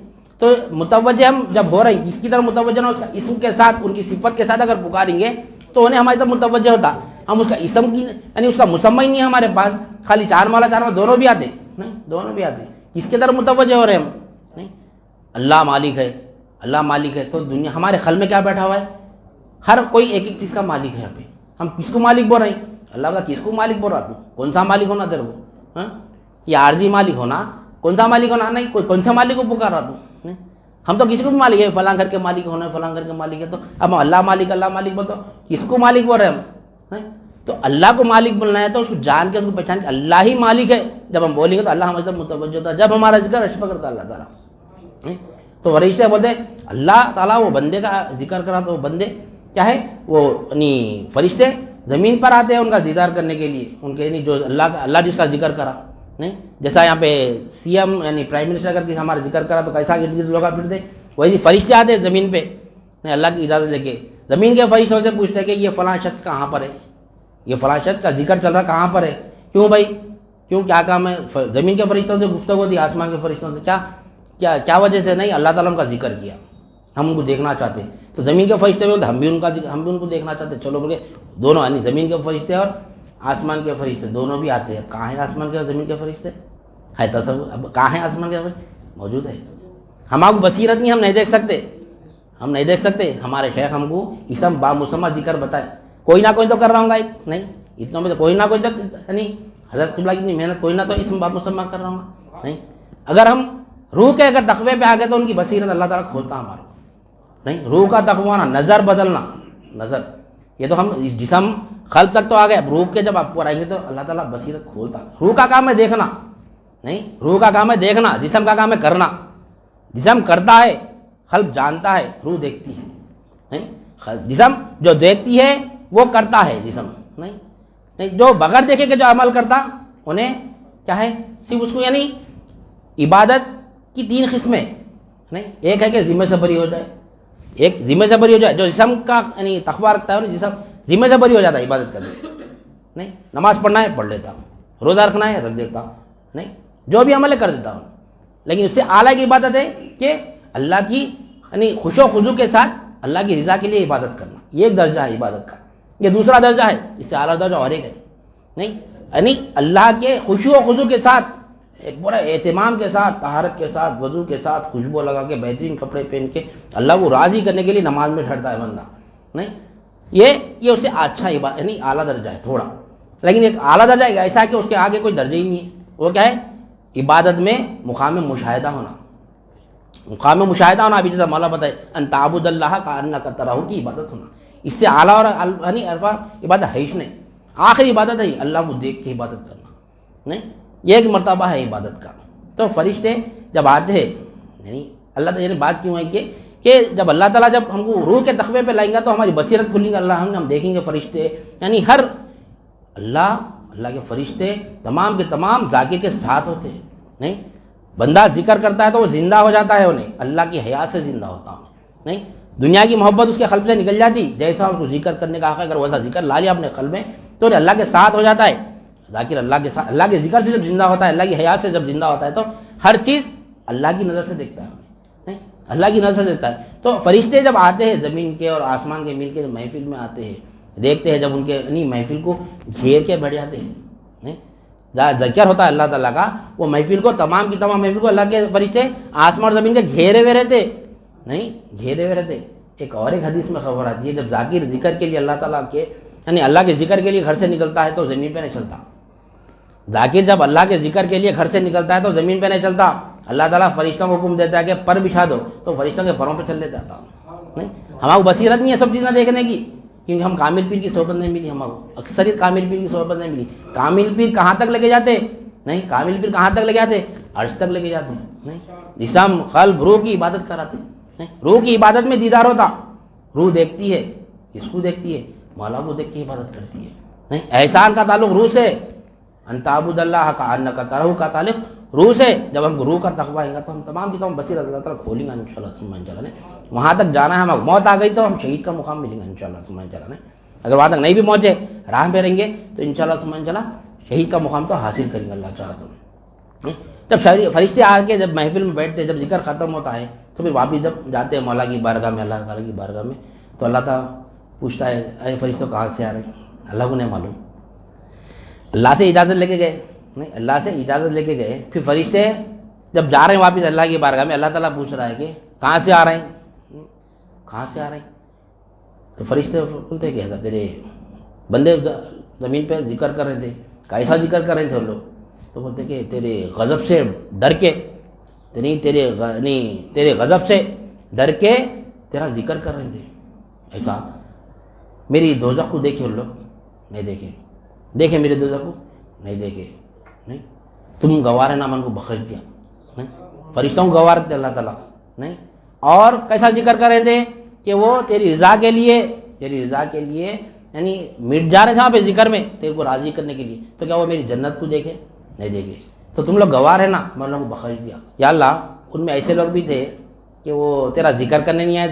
تو متوجہ ہم جب ہو رہے ہیں کس کی طرف متوجہ نہ, اس کا اسم کے ساتھ ان کی صفت کے ساتھ اگر پکاریں گے تو انہیں ہماری طرف متوجہ ہوتا. ہم اس کا اسم کی یعنی اس کا مسمہ ہی نہیں ہے ہمارے پاس, خالی چاند مولا دونوں بھی آتے نہیں, دونوں بھی آتے. کس کی طرف متوجہ ہو رہے ہیں ہم نہیں. اللہ مالک ہے, اللہ مالک ہے. تو دنیا ہمارے خل میں کیا بیٹھا ہوا ہے؟ ہر کوئی ایک ایک چیز کا مالک ہے. یہاں پہ ہم کس کو مالک بول رہے ہیں؟ اللہ کا. کس کو مالک بول رہا تو کون سا مالک ہونا تیرے کو؟ یہ عارضی مالک ہونا, کون سا مالک ہونا نہیں, کون سا مالک کو پکار رہا تو. ہم تو کسی کو بھی مالک ہے, فلاں گھر کے مالک ہونا, فلاں گھر کے مالک ہے. تو اب اللہ مالک بول تو کس کو مالک بول رہے ہیں ہم؟ تو اللہ کو مالک بولنا ہے تو اس کو جان کے, اس کو پہچان کے اللہ ہی مالک ہے جب ہم بولیں گے تو اللہ ہمارے طرف متوجہ ہوتا ہے. جب ہمارا ذکر اشفا کرتا ہے اللہ تعالیٰ. تو فرشتے بولتے اللہ تعالیٰ وہ بندے کا ذکر کرا تو وہ بندے کیا ہے, وہ یعنی فرشتے زمین پر آتے ہیں ان کا دیدار کرنے کے لیے. ان کے یعنی جو اللہ جس کا ذکر کرا نہیں, جیسا یہاں پہ سی ایم یعنی پرائم منسٹر اگر کسی ہمارا ذکر کرا تو کیسا گرد گرد لوگ پھرتے, ویسے فرشتے آتے ہیں زمین پہ نہیں اللہ کی اجازت لے کے. زمین کے فرشتوں سے پوچھتے ہیں کہ یہ فلاں شخص کہاں پر ہے, یہ فلاں شخص کا ذکر چل رہا کہاں پر ہے, کیوں بھائی کیوں, کیا کام ہے. زمین کے فرشتوں سے گفتگو دی, آسمان کے فرشتوں سے کیا وجہ سے نہیں, اللہ تعالیٰ ان کا ذکر کیا, ہم ان کو دیکھنا چاہتے ہیں. تو زمین کے فرشتے میں ہم بھی ان کو دیکھنا چاہتے ہیں. چلو بولے دونوں یعنی زمین کے فرشتے اور آسمان کے فرشتے دونوں بھی آتے ہیں. کہاں ہیں آسمان کے اور زمین کے فرشتے؟ ہے تصور. اب کہاں ہیں آسمان کے فرشتے؟ موجود ہے. ہمارا بصیرت نہیں, ہم نہیں دیکھ سکتے. ہمارے شیخ ہم کو اسم با مسمہ ذکر بتائے. کوئی نہ کوئی تو کر رہا ہوں گا ایک نہیں, اتنوں میں تو کوئی نہ کوئی تو یعنی حضرت قبلہ کی اتنی محنت, کوئی نہ تو اسم با مسمہ کر رہا ہوں گا نہیں. اگر ہم روح کے اگر تقوے پہ آ گئے تو ان کی بصیرت اللہ تعالیٰ کھولتا ہمارا نہیں. روح کا تقویٰ, نظر بدلنا, نظر یہ تو ہم اس جسم قلب تک تو آ گئے, روح کے جب آپ پر آئیں گے تو اللہ تعالیٰ بصیرت کھولتا. روح کا کام ہے دیکھنا نہیں, روح کا کام ہے دیکھنا, جسم کا کام ہے کرنا. جسم کرتا ہے, قلب جانتا ہے, روح دیکھتی ہے نہیں. جسم جو دیکھتی ہے وہ کرتا ہے جسم نہیں. جو بغیر دیکھے کہ جو عمل کرتا انہیں کیا ہے, صرف اس کو یعنی عبادت کی 3 قسمیں نہیں. ایک ہے کہ ذمہ سے بری ہو جائے, ایک ذمہ سے بری ہو جائے, جو جسم کا یعنی تقویٰ رکھتا ہے جسم ذمہ سے بری ہو جاتا ہے عبادت کرنے نہیں. نماز پڑھنا ہے پڑھ لیتا ہوں, روزہ رکھنا ہے رکھ دیتا ہوں نہیں, جو بھی عمل ہے کر دیتا ہوں. لیکن اس سے اعلیٰ کی عبادت ہے کہ اللہ کی یعنی خوش و خضوع کے ساتھ اللہ کی رضا کے لیے عبادت کرنا. یہ ایک درجہ ہے عبادت کا. یہ دوسرا درجہ ہے, اس سے اعلیٰ درجہ اور ایک ہے نہیں, یعنی اللہ کے خوشی و خضوع کے ساتھ, ایک بڑا اہتمام کے ساتھ, طہارت کے ساتھ, وضو کے ساتھ, خوشبو لگا کے, بہترین کپڑے پہن کے اللہ کو راضی کرنے کے لیے نماز میں ٹھہرتا ہے بندہ نہیں. یہ اس سے اچھا عبادت یعنی اعلیٰ درجہ ہے تھوڑا. لیکن ایک اعلیٰ درجہ ایسا ہے کہ اس کے آگے کوئی درجہ ہی نہیں ہے. وہ کیا ہے, عبادت میں مقام مشاہدہ ہونا. مقام مشاہدہ ہونا ابھی جیسا مولا بتائے ان تعبد اللہ کأنک تراہ کی عبادت ہونا. اس سے اعلیٰ اور یعنی عبادت ہے ہی نہیں. آخری عبادت ہے اللہ کو دیکھ کے عبادت کرنا نہیں. یہ ایک مرتبہ ہے عبادت کا. تو فرشتے جب آتے ہیں یعنی اللہ تعالیٰ یعنی بات کیوں ہے کہ جب اللہ تعالیٰ جب ہم کو روح کے تخوے پہ لائیں گا تو ہماری بصیرت کھلیں گے. اللہ ہم دیکھیں گے فرشتے یعنی ہر اللہ کے فرشتے تمام کے تمام ذاکر کے ساتھ ہوتے ہیں نہیں. بندہ ذکر کرتا ہے تو وہ زندہ ہو جاتا ہے, انہیں اللہ کی حیات سے زندہ ہوتا ہے نہیں. دنیا کی محبت اس کے قلب سے نکل جاتی, جیسا اس کو ذکر کرنے کا حق ہے, اگر ویسا ذکر لا لیا اپنے قلب میں تو اللہ کے ساتھ ہو جاتا ہے. ذاکر اللہ کے ساتھ, اللہ کے ذکر سے جب زندہ ہوتا ہے, اللہ کی حیات سے جب زندہ ہوتا ہے تو ہر چیز اللہ کی نظر سے دیکھتا ہے نہیں, اللہ کی نظر سے دیکھتا ہے. تو فرشتے جب آتے ہیں زمین کے اور آسمان کے مل کے محفل میں آتے ہیں دیکھتے ہیں جب ان کے نہیں محفل کو گھیر کے بیٹھ جاتے ہیں. نہیں جہاں ذکر ہوتا ہے اللہ تعالیٰ کا, وہ محفل کو تمام کی تمام محفل کو اللہ کے فرشتے آسمان اور زمین کے گھیرے ہوئے رہتے. نہیں گھیرے ہوئے رہتے. ایک حدیث میں خبر آتی ہے, جب ذاکر ذکر کے لیے اللہ تعالیٰ کے یعنی اللہ کے ذکر کے لیے گھر سے نکلتا ہے تو زمین پہ نہیں چلتا. ذاکر جب اللہ کے ذکر کے لیے گھر سے نکلتا ہے تو زمین پہ نہیں چلتا. اللہ تعالیٰ فرشتوں کو حکم دیتا ہے کہ پر بچھا دو, تو فرشتوں کے پروں پہ چل لیتا تھا. نہیں ہمارا بصیرت نہیں ہے سب چیزیں دیکھنے کی, کیونکہ ہم کامل پیر کی صحبت نہیں ملی. ہمارا اکثریت کامل پیر کی صحبت نہیں ملی. کامل پیر کہاں تک لے کے جاتے؟ نہیں کامل پیر کہاں تک لے کے جاتے؟ عرش تک لے کے جاتے. نہیں جسم قلب روح کی عبادت کراتے. نہیں روح کی عبادت میں دیدار ہوتا. روح دیکھتی ہے, کس کو دیکھتی ہے؟ مولا کو دیکھ کے عبادت کرتی ہے. نہیں احسان کا تعلق روح سے, ان تعبد اللہ کأنک ترہ کا تعلق روح سے. جب ہم روح کا تقوی آئے گا تو ہم تمام کی تمام بصیرت اللہ تعالیٰ کھولیں گے انشاءاللہ. وہاں تک جانا ہے, ہم موت آ گئی تو ہم شہید کا مقام ملیں گے انشاءاللہ. اگر وہاں تک نہیں بھی پہنچے, راہ پہ رہیں گے تو انشاءاللہ شہید کا مقام تو حاصل کریں گے اللہ چاہا تو. جب فرشتے آ کے جب محفل میں بیٹھتے, جب ذکر ختم ہوتا ہے تو پھر واپس جب جاتے ہیں مولا کی بارگاہ میں, اللہ تعالیٰ کی بارگاہ میں, تو اللہ تعالیٰ پوچھتا ہے اے فرشتوں کہاں سے آ رہے ہیں؟ اللہ کو نہیں معلوم. اللہ سے اجازت لے کے گئے. نہیں اللہ سے اجازت لے کے گئے. پھر فرشتے جب جا رہے ہیں واپس اللہ کی بارگاہ میں, اللہ تعالیٰ پوچھ رہا ہے کہ کہاں سے آ رہے ہیں, کہاں سے آ رہے ہیں؟ تو فرشتے بولتے کہ ایسا تیرے بندے زمین پہ ذکر کر رہے تھے. کیسا ذکر کر رہے تھے وہ لوگ؟ تو بولتے کہ تیرے غضب سے ڈر کے, تیرے غضب سے ڈر کے تیرا ذکر کر رہے تھے. ایسا میری دوزخ کو دیکھے ان لوگ؟ نہیں دیکھے. دیکھے میرے دوزخ کو؟ نہیں دیکھے. نہیں تم گوار نامن کو بخش دیا. نہیں فرشتوں کو گوار تھے اللہ تعالیٰ. نہیں اور کیسا ذکر کر رہے تھے کہ وہ تیری رضا کے لیے یعنی مٹ جا رہے تھے وہاں پہ ذکر میں تیرے کو راضی کرنے کے لیے. تو کیا وہ میری جنت کو دیکھے؟ نہیں دیکھے. تو تم لوگ گوار ہے نا, میں ان لوگوں کو بخش دیا. یا اللہ ان میں ایسے لوگ بھی تھے کہ وہ تیرا ذکر کرنے نہیں آئے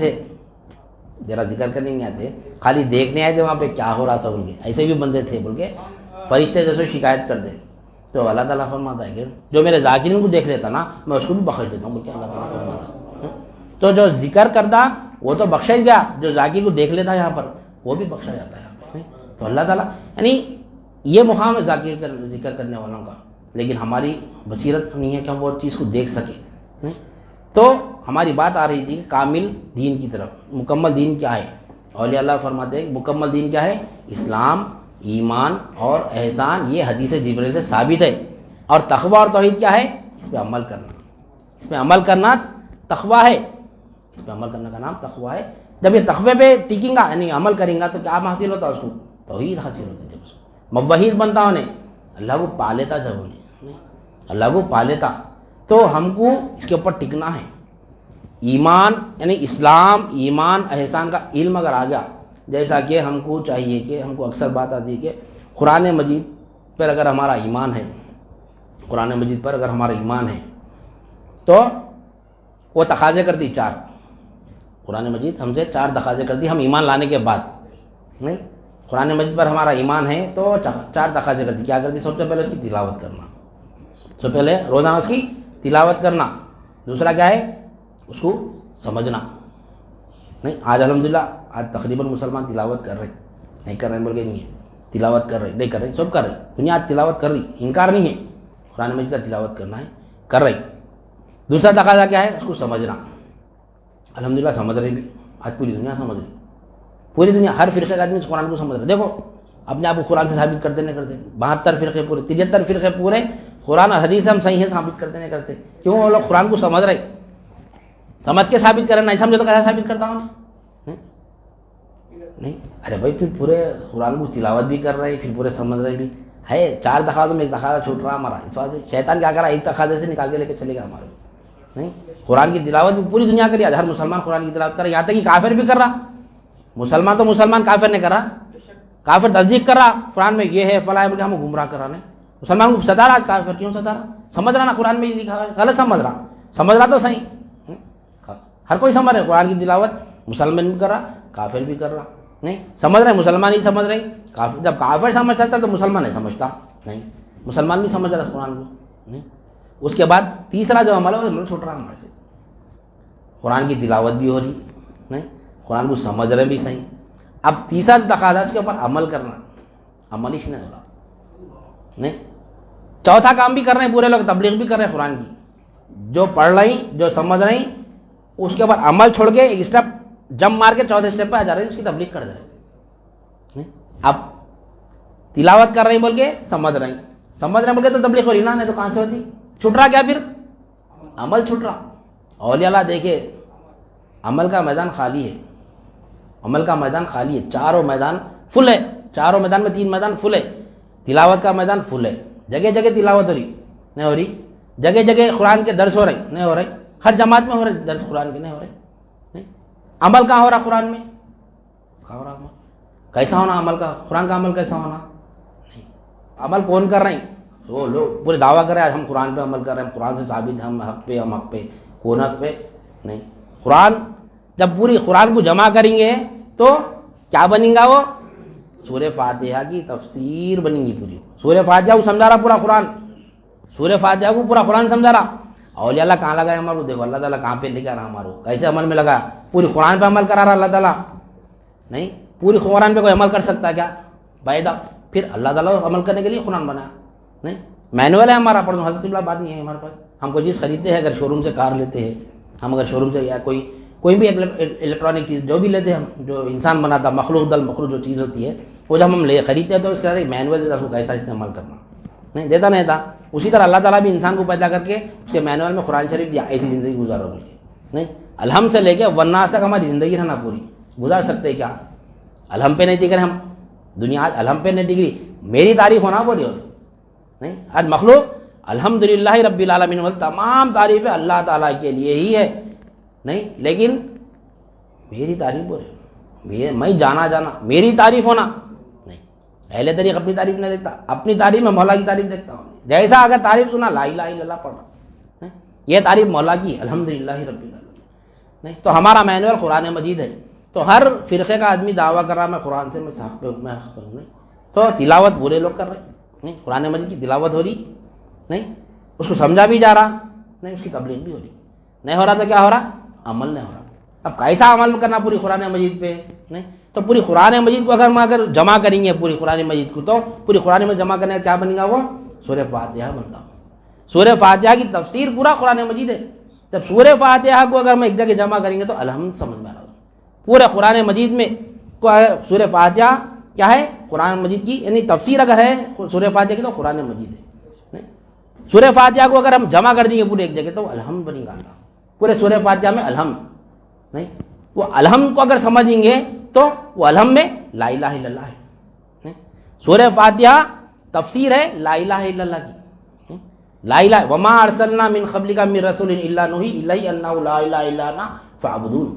تھے, خالی دیکھنے آئے تھے وہاں پہ کیا ہو رہا تھا بول کے. ایسے بھی بندے تھے بول کے فرشتے جیسے شکایت کر دے. تو اللہ تعالیٰ فرماتا ہے کہ جو میرے ذاکرین کو دیکھ لیتا نا میں اس کو بھی بخش دیتا ہوں بول کے اللہ تعالیٰ فرماتا. تو جو ذکر کرتا وہ تو بخشا ہی گیا, جو ذاکر کو دیکھ لیتا یہاں پر وہ بھی بخشا جاتا ہے یہاں پہ. تو اللہ تعالیٰ یعنی یہ مقام ہے ذکر کرنے والوں کا. لیکن ہماری بصیرت نہیں ہے کہ ہم وہ چیز کو دیکھ سکیں. تو ہماری بات آ رہی تھی کہ کامل دین کی طرف. مکمل دین کیا ہے؟ اولیاء اللہ فرماتے ہیں کہ مکمل دین کیا ہے؟ اسلام, ایمان اور احسان. یہ حدیث جبریل سے ثابت ہے. اور تقوی اور توحید کیا ہے؟ اس پہ عمل کرنا. اس پہ عمل کرنا تقوی ہے. اس پہ عمل کرنے کا نام تقوی ہے. جب یہ تقوی پہ ٹکیں گا یعنی عمل کریں گا تو کیا حاصل ہوتا ہے اس کو؟ توحید حاصل ہوتی ہے. جب اس کو موحد بنتا انہیں, اللہ کو پا لیتا. جب انہیں اللہ کو پا لیتا تو ہم کو اس کے اوپر ٹکنا ہے. ایمان یعنی اسلام, ایمان, احسان کا علم اگر آ گیا, جیسا کہ ہم کو چاہیے کہ ہم کو اکثر بات آتی ہے کہ قرآن مجید پر اگر ہمارا ایمان ہے, قرآن مجید پر اگر ہمارا ایمان ہے تو وہ تقاضے کرتی 4. قرآن مجید ہم سے 4 تقاضے کرتی ہم ایمان لانے کے بعد. نہیں قرآن مجید پر ہمارا ایمان ہے تو 4 تقاضے کرتی. کیا کرتی؟ سب سے پہلے اس کی تلاوت کرنا, سب سے پہلے روزانہ اس کی تلاوت کرنا. دوسرا کیا ہے؟ اس کو سمجھنا. نہیں آج الحمدللہ آج تقریباً مسلمان تلاوت کر رہے ہیں, نہیں کر رہے ہیں بول کے نہیں ہے, تلاوت کر رہے, نہیں کر رہے, سب کر رہے. دنیا آج تلاوت کر رہی, انکار نہیں ہے. قرآن مجید کا تلاوت کرنا ہے, کر رہے. دوسرا تقاضا کیا ہے؟ اس کو سمجھنا. الحمدللہ سمجھ رہے بھی, آج پوری دنیا سمجھ رہی. پوری دنیا ہر فرقے کا آدمی اس قرآن کو سمجھ رہے. دیکھو اپنے آپ کو قرآن سے ثابت کرتے نہیں کرتے. 72 فرقے پورے, 73 فرقے پورے قرآن اور حدیث ہم صحیح ہے ثابت کرتے نہیں کرتے. کیوں؟ وہ لوگ قرآن کو سمجھ رہے, سمجھ کے ثابت کریں. نہیں سمجھے تو کیسا ثابت کرتا ہوں نہیں. ارے بھائی پھر پورے قرآن کو تلاوت بھی کر رہے ہیں, پھر پورے سمجھ رہے بھی ہے. 4 تقاضوں میں 1 تقاضا چھوٹ رہا ہمارا. اس وجہ سے شیطان کیا کرا, 1 تقاضے سے نکال کے لے کے چلے گا ہمارے. نہیں قرآن کی تلاوت بھی پوری دنیا کری. ہر مسلمان قرآن کی تلاوت کر رہا, یہاں تک کہ کافر بھی کر رہا. مسلمان تو مسلمان, کافر نے کرا. کافر تصدیق کر رہا قرآن میں یہ ہے فلاں بول کے ہم گمراہ کر رہا. مسلمان کو ستا رہا, کافر کیوں ستا رہا؟ سمجھ رہا نا قرآن میں یہ لکھا ہے, غلط سمجھ رہا تو صحیح. ہر کوئی سمجھ رہے قرآن کی تلاوت, مسلمان بھی کر رہا, کافر بھی کر رہا. نہیں سمجھ رہے, مسلمان ہی سمجھ رہے. جب کافر سمجھتا تو مسلمان نہیں سمجھتا. نہیں مسلمان بھی سمجھ رہا اس قرآن کو. نہیں اس کے بعد تیسرا جو عمل ہے وہ چھوٹ رہا ہمارے سے. قرآن کی تلاوت بھی ہو رہی, نہیں قرآن کو سمجھ رہے بھی صحیح, اب تیسرا تقاضا اس کے اوپر عمل کرنا، عمل ہی نہیں ہو رہا، نہیں. چوتھا کام بھی کر رہے ہیں پورے لوگ، تبلیغ بھی کر رہے ہیں قرآن کی، جو پڑھ رہی جو سمجھ رہی اس کے اوپر عمل چھوڑ کے ایک اسٹیپ جمپ مار کے چوتھے اسٹیپ پہ آ جا رہے ہیں، اس کی تبلیغ کر دے رہے ہیں. اب تلاوت کر رہی بول کے سمجھ رہی بول کے تو تبلیغ ہو رہی نا، نہیں تو کہاں سے ہوتی؟ چھٹ رہا کیا پھر؟ عمل چھٹ رہا. اولیاء اللہ دیکھے عمل کا میدان خالی ہے، عمل کا میدان خالی ہے، چاروں میدان فل ہے، چاروں میدان میں 3 میدان فل ہے. تلاوت کا میدان فل ہے، جگہ جگہ تلاوت ہو رہی نہیں ہو رہی، جگہ جگہ قرآن کے درس ہو رہے نہیں ہو رہے، ہر جماعت میں ہو رہے درس قرآن کے نہیں ہو رہے. نہیں. عمل کہاں ہو رہا قرآن میں؟ کہاں ہو رہا عمل؟ کیسا ہونا عمل کا؟ قرآن کا عمل کیسا ہونا؟ نہیں. عمل کون کر رہے ہیں؟ وہ لوگ پورے دعویٰ کر رہے ہیں ہم قرآن پہ عمل کر رہے ہیں، قرآن سے ثابت ہم حق پہ، ہم حق پہ، کون حق پہ؟ نہیں. قرآن جب پوری قرآن کو جمع کریں گے تو کیا بنیں گا؟ وہ سورہ فاتحہ کی تفسیر بنیں گی پوری. سورہ فاتحہ کو سمجھا رہا پورا قرآن، سورہ فاتحہ کو پورا قرآن سمجھا رہا. اولیاء اللہ کہاں لگا ہے ہمارو؟ دیکھو اللہ تعالیٰ کہاں پہ لے کے آ رہا ہمارو، کیسے عمل میں لگا؟ پوری قرآن پہ عمل کرا رہا اللہ تعالیٰ. نہیں. پوری قرآن پہ کوئی عمل کر سکتا ہے کیا؟ باعدہ پھر اللہ تعالیٰ عمل کرنے کے لیے قرآن بنا. نہیں. مینول ہے ہمارا، پڑھو حضرت اللہ بات نہیں ہے ہمارے پاس. ہم کوئی چیز خریدتے ہیں، اگر شو روم سے کار لیتے ہیں ہم، اگر شو روم سے یا کوئی بھی الیکٹرانک چیز جو بھی لیتے ہیں ہم، جو انسان بناتا مخلوق دل مخلوق جو چیز ہوتی ہے وہ جب ہم خریدتے ہیں تو اس کا مینول دیتا اس کو کیسا استعمال کرنا، نہیں دیتا نہیں تھا. اسی طرح اللہ تعالیٰ بھی انسان کو پیدا کر کے اس کے مینول میں قرآن شریف دیا، ایسی زندگی گزارو بول کے. نہیں. الحمد سے لے کے والناس تک ہماری زندگی رہنا پوری گزار سکتے کیا؟ الحمد پہ نہیں ٹک رہے ہم، دنیا آج الحمد پہ نہیں ٹک رہی. میری تعریف ہونا بولی ہو نہیں. آج مخلوق الحمدللہ رب العالمین، تمام تعریفیں اللہ تعالیٰ کے لیے ہی ہے. نہیں. لیکن میری تعریف بولے، میں جانا میری تعریف ہونا نہیں. اہل طریق اپنی تعریف نہیں دیکھتا، اپنی تعریف میں مولا کی تعریف دیکھتا ہوں. جیسا اگر تعریف سنا لا الہ الا اللہ پڑھنا، یہ تعریف مولا کی الحمدللہ رب العالمین. نہیں. تو ہمارا مینول قرآن مجید ہے. تو ہر فرقے کا آدمی دعویٰ کر رہا میں قرآن سے میں حق کروں. نہیں. تو تلاوت برے لوگ کر رہے ہیں. نہیں. قرآن مجید کی تلاوت ہو رہی نہیں، اس کو سمجھا بھی جا رہا نہیں، اس کی تبلیغ بھی ہو رہی نہیں. ہو رہا تو کیا ہو رہا؟ عمل نہیں ہو رہا. اب کیسا عمل کرنا پوری قرآن مجید پہ؟ نہیں. تو پوری قرآن مجید کو اگر جمع کریں گے پوری قرآن مجید کو، تو پوری قرآن میں جمع کرنے کا کیا بنے گا؟ وہ سورہ فاتحہ بنتا ہوں. سورہ فاتحہ کی تفسیر پورا قرآن مجید ہے. جب سورہ فاتحہ کو اگر میں ایک جگہ جمع کریں گے تو الحمد سمجھ میں آ رہا ہوں. پورے قرآن مجید میں سورہ فاتحہ کیا ہے؟ قرآن مجید کی یعنی تفسیر اگر ہے سورہ فاتحہ کی تو قرآن مجید ہے. نہیں. سورہ فاتحہ کو اگر ہم جمع کر دیں گے پورے ایک جگہ تو الحمد بنے گا. اللہ پورے سورہ فاتحہ میں الحمد نہیں. وہ الحمد کو اگر سمجھیں گے تو وہ الحمد میں لا الہ الا اللہ ہے. نہیں. سورہ فاتحہ تفسیر ہے لا الہ الا اللہ کی. لا الہ وما ارسلنا من قبلک من رسول الا نوحی الیہ انہ لا الہ الا انا فاعبدون.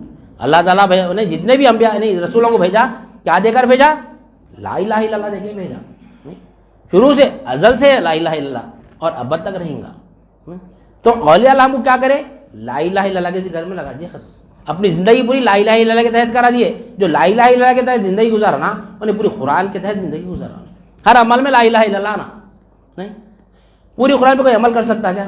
اللہ تعالیٰ نے جتنے بھی انبیاء یعنی رسولوں کو بھیجا کیا دے کر بھیجا؟ لا الہ الا اللہ دے کے بھیجا. شروع سے ازل سے لا الہ الا اللہ اور ابد تک رہیں گا. تو اولیاء اللہ کو کیا کرے؟ لا الہ الا اللہ کے گھر میں لگا دیے، اپنی زندگی پوری لا الہ الا اللہ کے تحت کرا دیے. جو لا الہ الا اللہ کے تحت زندگی گزارنا انہیں پوری قرآن کے تحت زندگی گزارنا. ہر عمل میں لا الہ الا اللہ نا. نہیں. پوری قرآن پہ کوئی عمل کر سکتا کیا؟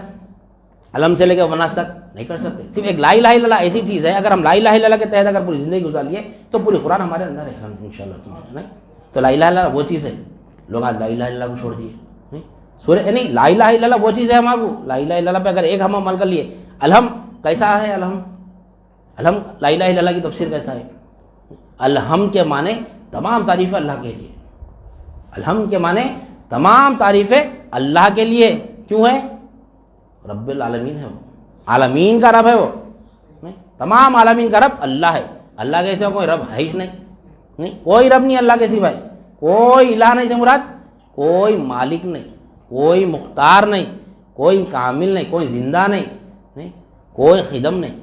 علم سے لے کے وناس تک نہیں کر سکتے. صرف ایک لا الہ الا اللہ ایسی چیز ہے اگر ہم لا الہ الا اللہ کے تحت اگر پوری زندگی گزار لیے تو پوری قرآن ہمارے اندر ہے انشاءاللہ. نہیں. تو لا الہ الا اللہ وہ چیز ہے. لوگ آج لا الہ الا اللہ کو چھوڑ دیے. نہیں. سورہ نہیں لا الہ الا اللہ وہ چیز ہے ہمارے کو. لا الہ الا اللہ پہ اگر ایک ہم عمل کر لیے. الحمد کیسا ہے؟ الحمد لا الہ الا اللہ کی تفسیر کیسا ہے؟ الحمد کے معنی تمام تعریفیں اللہ کے لیے. الحمد کے معنی تمام تعریفیں اللہ کے لیے. کیوں ہے؟ رب العالمین ہے وہ، عالمین کا رب ہے وہ. نہیں. تمام عالمین کا رب اللہ ہے. اللہ کے سوا کوئی رب ہے ہی نہیں. کوئی رب نہیں اللہ کے سوا. کوئی الہ نہیں سے مراد کوئی مالک نہیں، کوئی مختار نہیں، کوئی کامل نہیں، کوئی زندہ نہیں، کوئی خدم نہیں.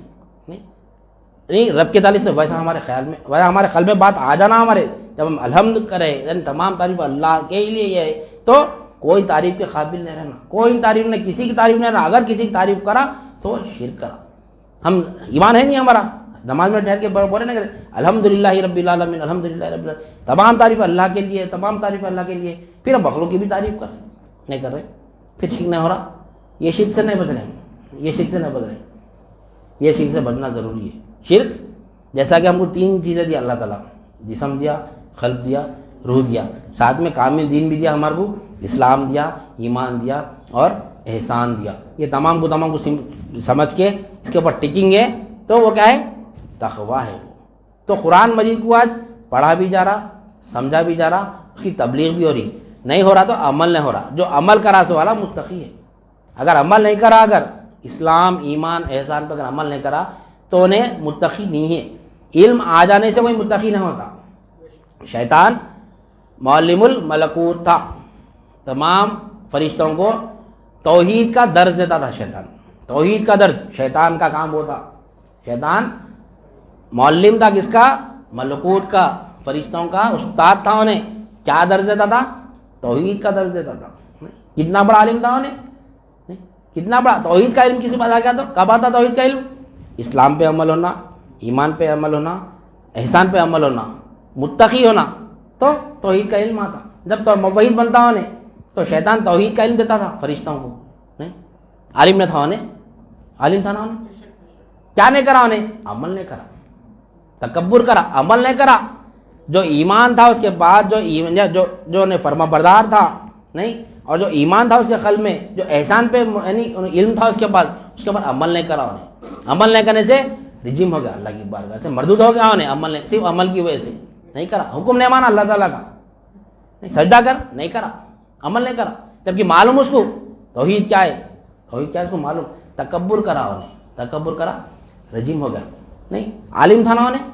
نہیں. رب کے تعلق سے ویسا ہمارے خیال میں ویسا ہمارے قلب میں بات آ جانا ہمارے جب ہم الحمد کریں یعنی تمام تعریف اللہ کے لیے یہ ہے تو کوئی تعریف کے قابل نہیں رہنا. کوئی تعریف نہیں، کسی کی تعریف نہیں رہنا. اگر کسی کی تعریف کرا تو شرک کرا. ہم ایمان ہے نہیں ہمارا. نماز میں ٹھہر کے بولے نہیں کرے الحمدللہ رب العالمین الحمدللہ رب العالمین. تمام تعریف اللہ کے لیے، تمام تعریف اللہ کے لیے. پھر ہم مخلوق کی بھی تعریف کر رہے نہیں کر رہے پھر شرک نہیں ہو رہا. یہ شرک سے نہیں بچ رہے. یہ شرک سے نہیں بچ رہے. یہ شرک سے بچنا ضروری ہے. شرک جیسا کہ ہم کو 3 چیزیں دی اللہ تعالیٰ جسم دیا، قلب دیا، روح دیا، ساتھ میں کامل دین بھی دیا ہمارے کو، اسلام دیا، ایمان دیا اور احسان دیا. یہ تمام کو سمجھ کے اس کے اوپر ٹکیں گے تو وہ کیا ہے؟ تقویٰ ہے وہ. تو قرآن مجید کو آج پڑھا بھی جا رہا، سمجھا بھی جا رہا، اس کی تبلیغ بھی ہو رہی. نہیں ہو رہا تو عمل نہیں ہو رہا. جو عمل کرا سو والا متقی ہے. اگر عمل نہیں کرا، اگر اسلام ایمان احسان پہ اگر عمل نہیں کرا تو انہیں متقی نہیں ہے. علم آ جانے سے کوئی متقی نہیں ہوتا. شیطان معلم الملکوت تھا، تمام فرشتوں کو توحید کا درس دیتا تھا. شیطان توحید کا درس، شیطان کا کام ہوتا. شیطان معلم تھا کس کا؟ ملکوت کا، فرشتوں کا استاد تھا. انہیں کیا درس دیتا تھا؟ توحید کا درس دیتا تھا. کتنا بڑا عالم تھا انہیں، کتنا بڑا. توحید کا علم کسی پاس آ گیا تو کب آتا توحید کا علم؟ اسلام پہ عمل ہونا، ایمان پہ عمل ہونا، احسان پہ عمل ہونا، متقی ہونا، تو توحید کا علم آتا. جب تو موحد بنتا انہیں تو شیطان توحید کا علم دیتا تھا فرشتوں کو. نہیں عالم نہ تھا انہیں، عالم تھا نا انہیں. کیا نہیں کرا انہیں؟ عمل نہیں کرا، تکبر کرا، عمل نہیں کرا. جو ایمان تھا اس کے بعد جو انہیں فرما بردار تھا نہیں، اور جو ایمان تھا اس کے قلب میں، جو احسان پہ یعنی علم تھا اس کے بعد عمل نہیں کرا انہیں. عمل نہیں کرنے سے رجیم ہو گیا، اللہ کی بارگاہ سے مردود ہو گیا انہیں. عمل نہیں، صرف عمل کی وجہ سے نہیں کرا. حکم نہیں مانا اللہ تعالیٰ کا، سجدہ کر نہیں کرا، عمل نہیں کرا. جبکہ معلوم اس کو توحید کیا ہے، توحید کیا ہے اس کو معلوم. تکبر کرا انہیں، تکبر کرا، رجیم ہو گیا. نہیں عالم تھا نا انہیں،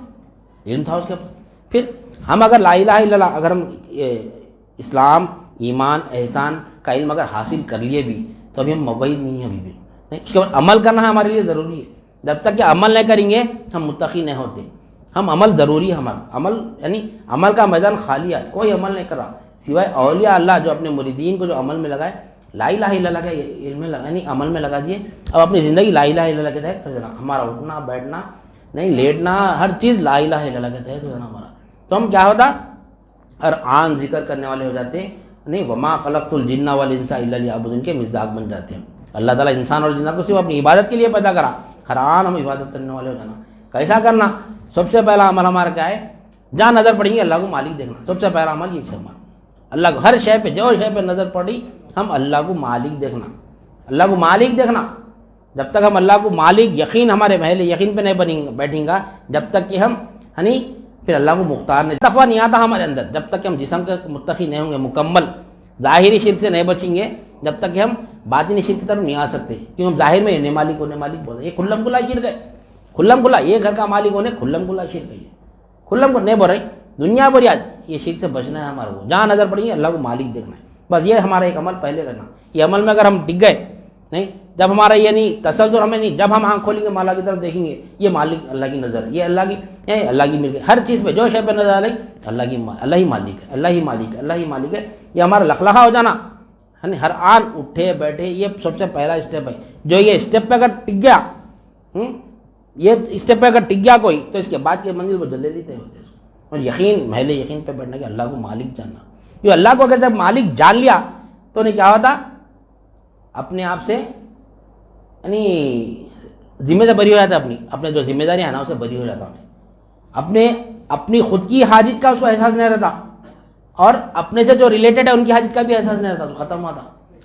علم تھا اس کے پاس. پھر ہم اگر لا الہ الا اللہ، اگر ہم اسلام ایمان احسان کا علم اگر حاصل کر لیے بھی تو ابھی ہم موحد نہیں ہیں ابھی بھی. نہیں اس کے بعد عمل کرنا ہمارے لیے ضروری ہے. جب تک کہ عمل نہیں کریں گے ہم متقی نہیں ہوتے. ہم عمل ضروری ہے. عمل یعنی عمل کا میدان خالی ہے، کوئی عمل نہیں کر رہا سوائے اولیاء اللہ جو اپنے مریدین کو جو عمل میں لگائے، لا الہ الا اللہ کے علم میں یعنی عمل میں لگا دیے. اب اپنی زندگی لا الہ الا اللہ کے تحت کر دینا. ہمارا اٹھنا بیٹھنا نہیں، لیٹنا، ہر چیز لا الہ الا اللہ کے تحت ہو جانا ہمارا. تو ہم کیا ہوتا؟ ہر آن ذکر کرنے والے ہو جاتے ہیں. نہیں وما خلقت الجن والانس الا لیعبدون کے مصداق بن جاتے ہیں. اللہ تعالیٰ انسان اور جنات کو صرف اپنی عبادت کے لیے پیدا کرا. ہر آن ہم عبادت کرنے والے ہو جانا. کیسا کرنا؟ سب سے پہلا عمل ہمارا کیا ہے؟ جہاں نظر پڑیں گے اللہ کو مالک دیکھنا. سب سے پہلا عمل یہ ہے ہمارا. اللہ کو ہر شے پہ، جو شے پہ نظر پڑی ہم اللہ کو مالک دیکھنا. اللہ کو مالک دیکھنا. جب تک ہم اللہ کو مالک یقین ہمارے محل یقین پہ نہیں بیٹھیں گا، جب تک کہ ہم پھر اللہ کو مختار نہیں. تقویٰ نہیں آتا ہمارے اندر جب تک کہ ہم جسم کے متقی نہیں ہوں گے مکمل. ظاہری شرک سے نہیں بچیں گے جب تک کہ ہم باطنی شرک کی طرف نہیں آ سکتے. کیونکہ ہم ظاہر میں نے مالک ہونے مالک بولتے ہیں. یہ کھلم کھلا شرک ہے. کھلم کھلا یہ گھر کا مالک ہونے کھلم کھلا شرک ہے. کھلم کھلا نہیں بول رہے دنیا بھر آج یہ شرک سے بچنا ہے ہمارے کو. جہاں نظر پڑیں گے اللہ کو مالک دیکھنا ہے. بس یہ ہمارا ایک عمل پہلے رہنا. یہ عمل میں اگر ہم ڈگ گئے نہیں، جب ہمارا یہ نہیں تسلسل ہمیں نہیں، جب ہم آنکھ کھولیں گے مالا کی طرف دیکھیں گے یہ مالک اللہ کی نظر ہے، یہ اللہ کی ملک ہے. ہر چیز پہ جو شے پہ نظر آ رہی اللہ ہی مالک ہے، اللہ ہی مالک ہے، اللہ ہی مالک ہے. یہ ہمارا لخلخا ہو جانا. ہر آن اٹھے بیٹھے یہ سب سے پہلا اسٹیپ ہے. جو یہ اسٹیپ پہ اگر ٹک گیا، یہ اسٹیپ پہ اگر ٹک گیا کوئی تو اس کے بعد کی منزل وہ جلدی طے ہوتے ہیں. اور یقین محل یقین پہ بیٹھنا کہ اللہ کو مالک جاننا. جو اللہ کو اگر جب مالک جان لیا تو انہیں کیا ہوتا؟ اپنے آپ سے یعنی ذمہ سے بری ہو جاتا ہے. اپنے جو ذمہ داری ہے نا اسے بری ہو جاتا ہے. اپنی خود کی حاجت کا اس کو احساس نہیں رہتا، اور اپنے سے جو ریلیٹڈ ہے ان کی حاجت کا بھی احساس نہیں رہتا. تو ختم ہوا تھا.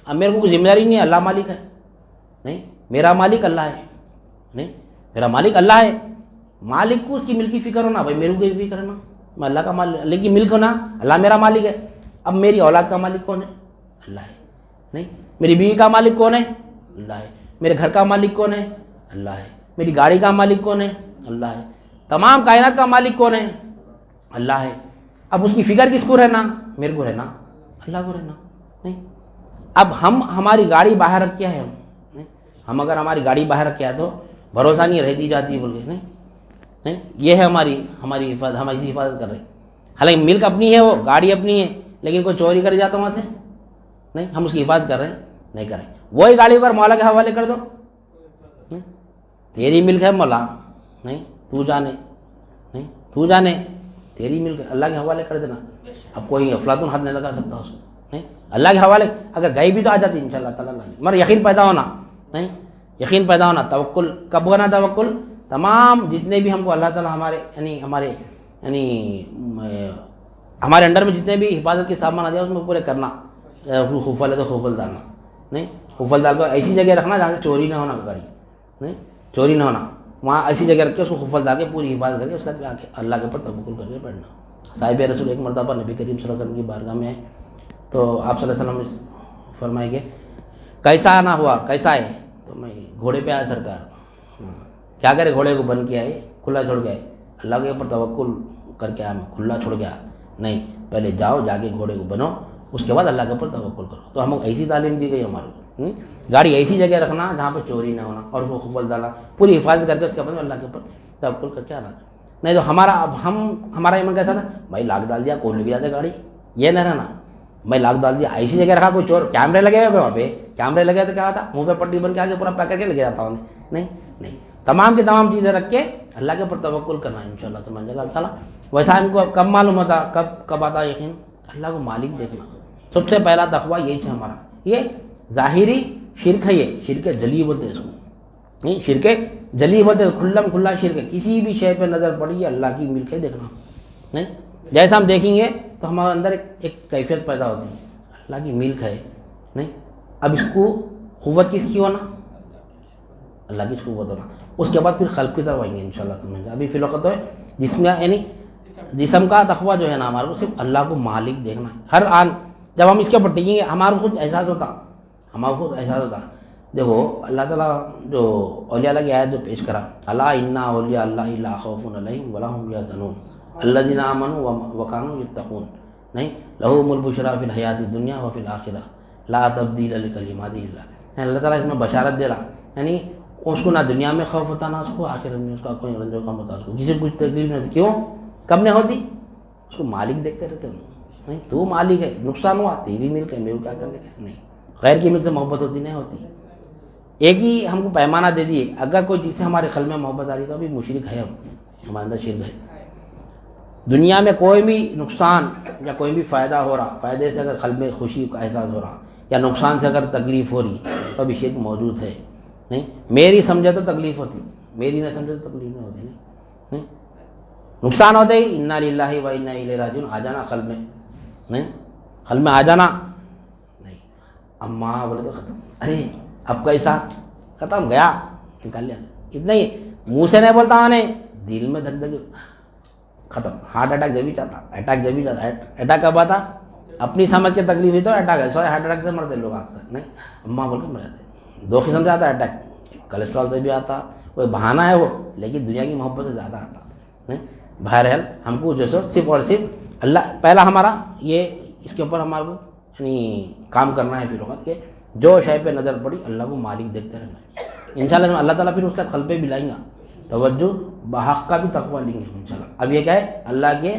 اب میرے کو کوئی ذمہ داری نہیں ہے، اللہ مالک ہے. نہیں میرا مالک اللہ ہے. نہیں میرا مالک اللہ ہے. مالک کو اس کی ملکی فکر ہونا، بھائی میرے کو کی فکر ہے نا، میں اللہ کا مالک، اللہ کی ملک ہونا، اللہ میرا مالک ہے. اب میری اولاد کا مالک کون ہے؟ اللہ ہے. نہیں میری بیوی کا مالک کون ہے؟ اللہ ہے. میرے گھر کا مالک کون ہے؟ اللہ ہے. میری گاڑی کا مالک کون ہے؟ اللہ ہے. تمام کائنات کا مالک کون ہے؟ اللہ ہے. اب اس کی فکر کس کو رہنا؟ میرے کو رہنا، اللہ کو رہنا. نہیں اب ہم ہماری گاڑی باہر رکھ کے ہیں. ہم اگر ہماری گاڑی باہر رکھ کے آئے تو بھروسہ نہیں رہتی جاتی بول کے. نہیں یہ ہے ہماری حفاظت، ہم ایسی حفاظت کر رہے ہیں. حالانکہ ملک اپنی ہے، وہ گاڑی اپنی ہے، لیکن کوئی چوری کر جاتا وہاں سے نہیں، ہم اس کی حفاظت کر رہے ہیں نہیں کریں. وہی گاڑی پر مولا کے حوالے کر دو. تیری ملک ہے مولا، نہیں تو جانے، نہیں تو جانے تیری ملک ہے، اللہ کے حوالے کر دینا. اب کوئی افلاطون ہاتھ نہیں لگا سکتا اس کو. نہیں اللہ کے حوالے اگر گئی بھی تو آ جاتی انشاءاللہ تعالیٰ. مگر یقین پیدا ہونا، نہیں یقین پیدا ہونا. توکل کب ہونا؟ توکل تمام جتنے بھی ہم کو اللہ تعالیٰ ہمارے یعنی ہمارے انڈر میں جتنے بھی حفاظت کے سامان آ جائے اس میں پورے کرنا. خفل ہے تو خفل ڈالنا, نہیں خفل ڈال کو ایسی جگہ رکھنا جہاں سے چوری نہ ہونا گاڑی, نہیں چوری نہ ہونا, وہاں ایسی جگہ رکھ کے اس کو خفل ڈال کے پوری حفاظت کر کے اس کے بعد آ کے اللہ کے اوپر توکل کر کے پڑھنا. صاحب رسول ایک مرتبہ نبی کریم صلی اللہ علیہ وسلم کی بارگاہ میں آئے تو آپ صلی اللہ علیہ وسلم نے فرمائے کہ کیسا نہ ہوا, کیسا ہے؟ تو میں گھوڑے پہ آیا سرکار. کیا کرے, گھوڑے کو بند کیا ہے, کھلا چھوڑ گیا ہے, اللہ کے اوپر توکل کر کے آیا, میں کھلا چھوڑ گیا نہیں, پہلے جاؤ جا کے گھوڑے کو بنو, اس کے بعد اللہ کے اوپر توکل کرو. تو ہم ایسی تعلیم دی گئی ہمارے کو, گاڑی ایسی جگہ رکھنا جہاں پہ چوری نہ ہونا اور اس کو خفل ڈالنا, پوری حفاظت کر کے اس کے بعد اللہ کے اوپر توکل کر کے آنا. نہیں تو ہمارا ایمان کیسا تھا, بھائی لاک ڈال دیا کون لے کے جاتے گاڑی, یہ نہ رہنا. میں لاک ڈال دیا ایسی جگہ رکھا, کوئی چور کیمرے لگے ہوئے وہاں پہ, کیمرے لگے تو کیا تھا, منہ پہ پٹی بن کے آگے پورا پیک کر کے لے کے جاتا ہوں. نہیں نہیں, تمام کی تمام چیزیں رکھ کے اللہ کے اوپر توکل کرنا انشاءاللہ سمجھ اللہ تعالیٰ. ویسا ان کو کب معلوم ہوتا, کب آتا یقین, اللہ کو مالک دیکھنا. سب سے پہلا تقویٰ یہی ہے ہمارا. یہ ظاہری شرک ہے, یہ شرک جلی بولتے ہیں اس کو, نہیں شرک جلی بولتے ہیں, کھلم کھلا شرک ہے. کسی بھی شے پہ نظر پڑی ہے اللہ کی ملک ہے دیکھنا. نہیں جیسا ہم دیکھیں گے تو ہمارے اندر ایک کیفیت پیدا ہوتی ہے, اللہ کی ملک ہے. نہیں اب اس کو قوت کس کی ہونا, اللہ کی قوت ہونا. اس کے بعد پھر خلق کی طرف آئیں گے انشاءاللہ سمجھ. ابھی فی الوقت ہے جس میں یعنی جسم کا تقویٰ جو ہے نا ہمارے کو صرف اللہ کو مالک دیکھنا ہے. ہر آن جب ہم اس کے اوپر ٹکیں گے ہمارا خود احساس ہوتا. دیکھو اللہ تعالیٰ جو اولیاء اللہ کی آیت جو پیش کرا, الا ان اولیاء اللہ لا خوف علیہم ولا هم یحزنون الذین آمنوا وکانوا یتقون. نہیں لہم البشریٰ فی الحیات الدنیا وفی الآخرہ لا تبدیل لکلمات اللہ. اللہ تعالیٰ اس میں بشارت دے رہا, یعنی اس کو نہ دنیا میں خوف ہوتا نہ اس کو آخرت میں اس کا کوئی رنج و غم ہوتا, اس کو کسی کو کچھ تکلیف نہیں ہوتی. کیوں, کب نہیں ہوتی, اس کو مالک دیکھتے رہتے ہیں. نہیں تو مالک ہے, نقصان ہوا تیری ملک ہے, میرے کو کیا کرنے کا. نہیں غیر کی ملک سے محبت ہوتی نہیں ہوتی. ایک ہی ہم کو پیمانہ دے دیے, اگر کوئی چیز سے ہمارے قلب میں محبت آ رہی تو ابھی مشرک ہے, ہمارے اندر شرک ہے. دنیا میں کوئی بھی نقصان یا کوئی بھی فائدہ ہو رہا, فائدے سے اگر قلب میں خوشی کا احساس ہو رہا یا نقصان سے اگر تکلیف ہو رہی تو ابھی شرک موجود ہے. نہیں میری سمجھے تو تکلیف ہوتی, میری نہ سمجھے تو تکلیف نہیں ہوتی. نہیں نقصان ہوتے ہی انا للہ و انا الیہ راجعون آ جانا قلب میں. نہیں قلب میں آ جانا. نہیں اماں بولے تو ختم, ارے اب کیسا, ختم گیا, نکال لیا. اتنا ہی منہ سے نہیں بولتا میں نے, دل میں دھک دھک ختم. ہارٹ اٹیک جب بھی چاہتا, اٹیک جب بھی چاہتا. اٹیک کب آتا, اپنی سمجھ کے تکلیف ہوئی تو اٹیک ہے. سوائے ہارٹ اٹیک سے مرتے لوگ اکثر. نہیں اماں بول کے مر جاتے. دو قسم سے آتا ہے اٹیک, کولیسٹرول سے بھی آتا, کوئی بہانہ ہے وہ, لیکن دنیا کی محبت سے زیادہ آتا. نہیں بہرحال ہم کو جو صرف اور صرف اللہ پہلا ہمارا یہ اس کے اوپر ہمارے کو یعنی کام کرنا ہے. پھر وقت کے جو شے پہ نظر پڑی اللہ کو مالک دیکھتے رہنا ہے. انشاءاللہ اللہ تعالیٰ پھر اس کا قلب پہ بھی لائیں گا, توجہ بحق کا بھی تقویٰ لیں گے انشاءاللہ. اب یہ کیا ہے, اللہ کے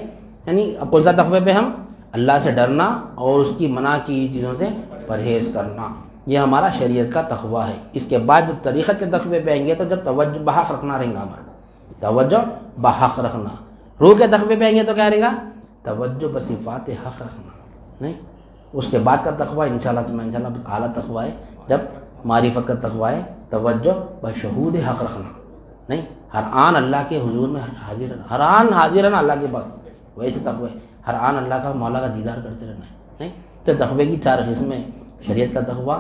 یعنی اب کون سا تقوی پہ, ہم اللہ سے ڈرنا اور اس کی منع کی چیزوں سے پرہیز کرنا, یہ ہمارا شریعت کا تقویٰ ہے. اس کے بعد جب طریقت کے تقوی پہ آئیں گے تو جب توجہ بحق رکھنا رہیں گا, ہمارا توجہ بحق رکھنا. روح کے تقوی پہ آئیں گے تو کیا رہیں گا, توجہ بصفات حق رکھنا. نہیں اس کے بعد کا تقویٰ انشاءاللہ اعلیٰ تقویٰ ہے جب معرفت کا تقویٰ ہے, توجہ بشہود حق رکھنا. نہیں ہر آن اللہ کے حضور میں حاضر رہنا, ہر آن حاضر رہنا اللہ کے پاس, ویسے تقویٰ ہے. ہر آن اللہ کا مولا کا دیدار کرتے رہنا ہے. نہیں تو تقوی کی 4 قسمیں, شریعت کا تقویٰ,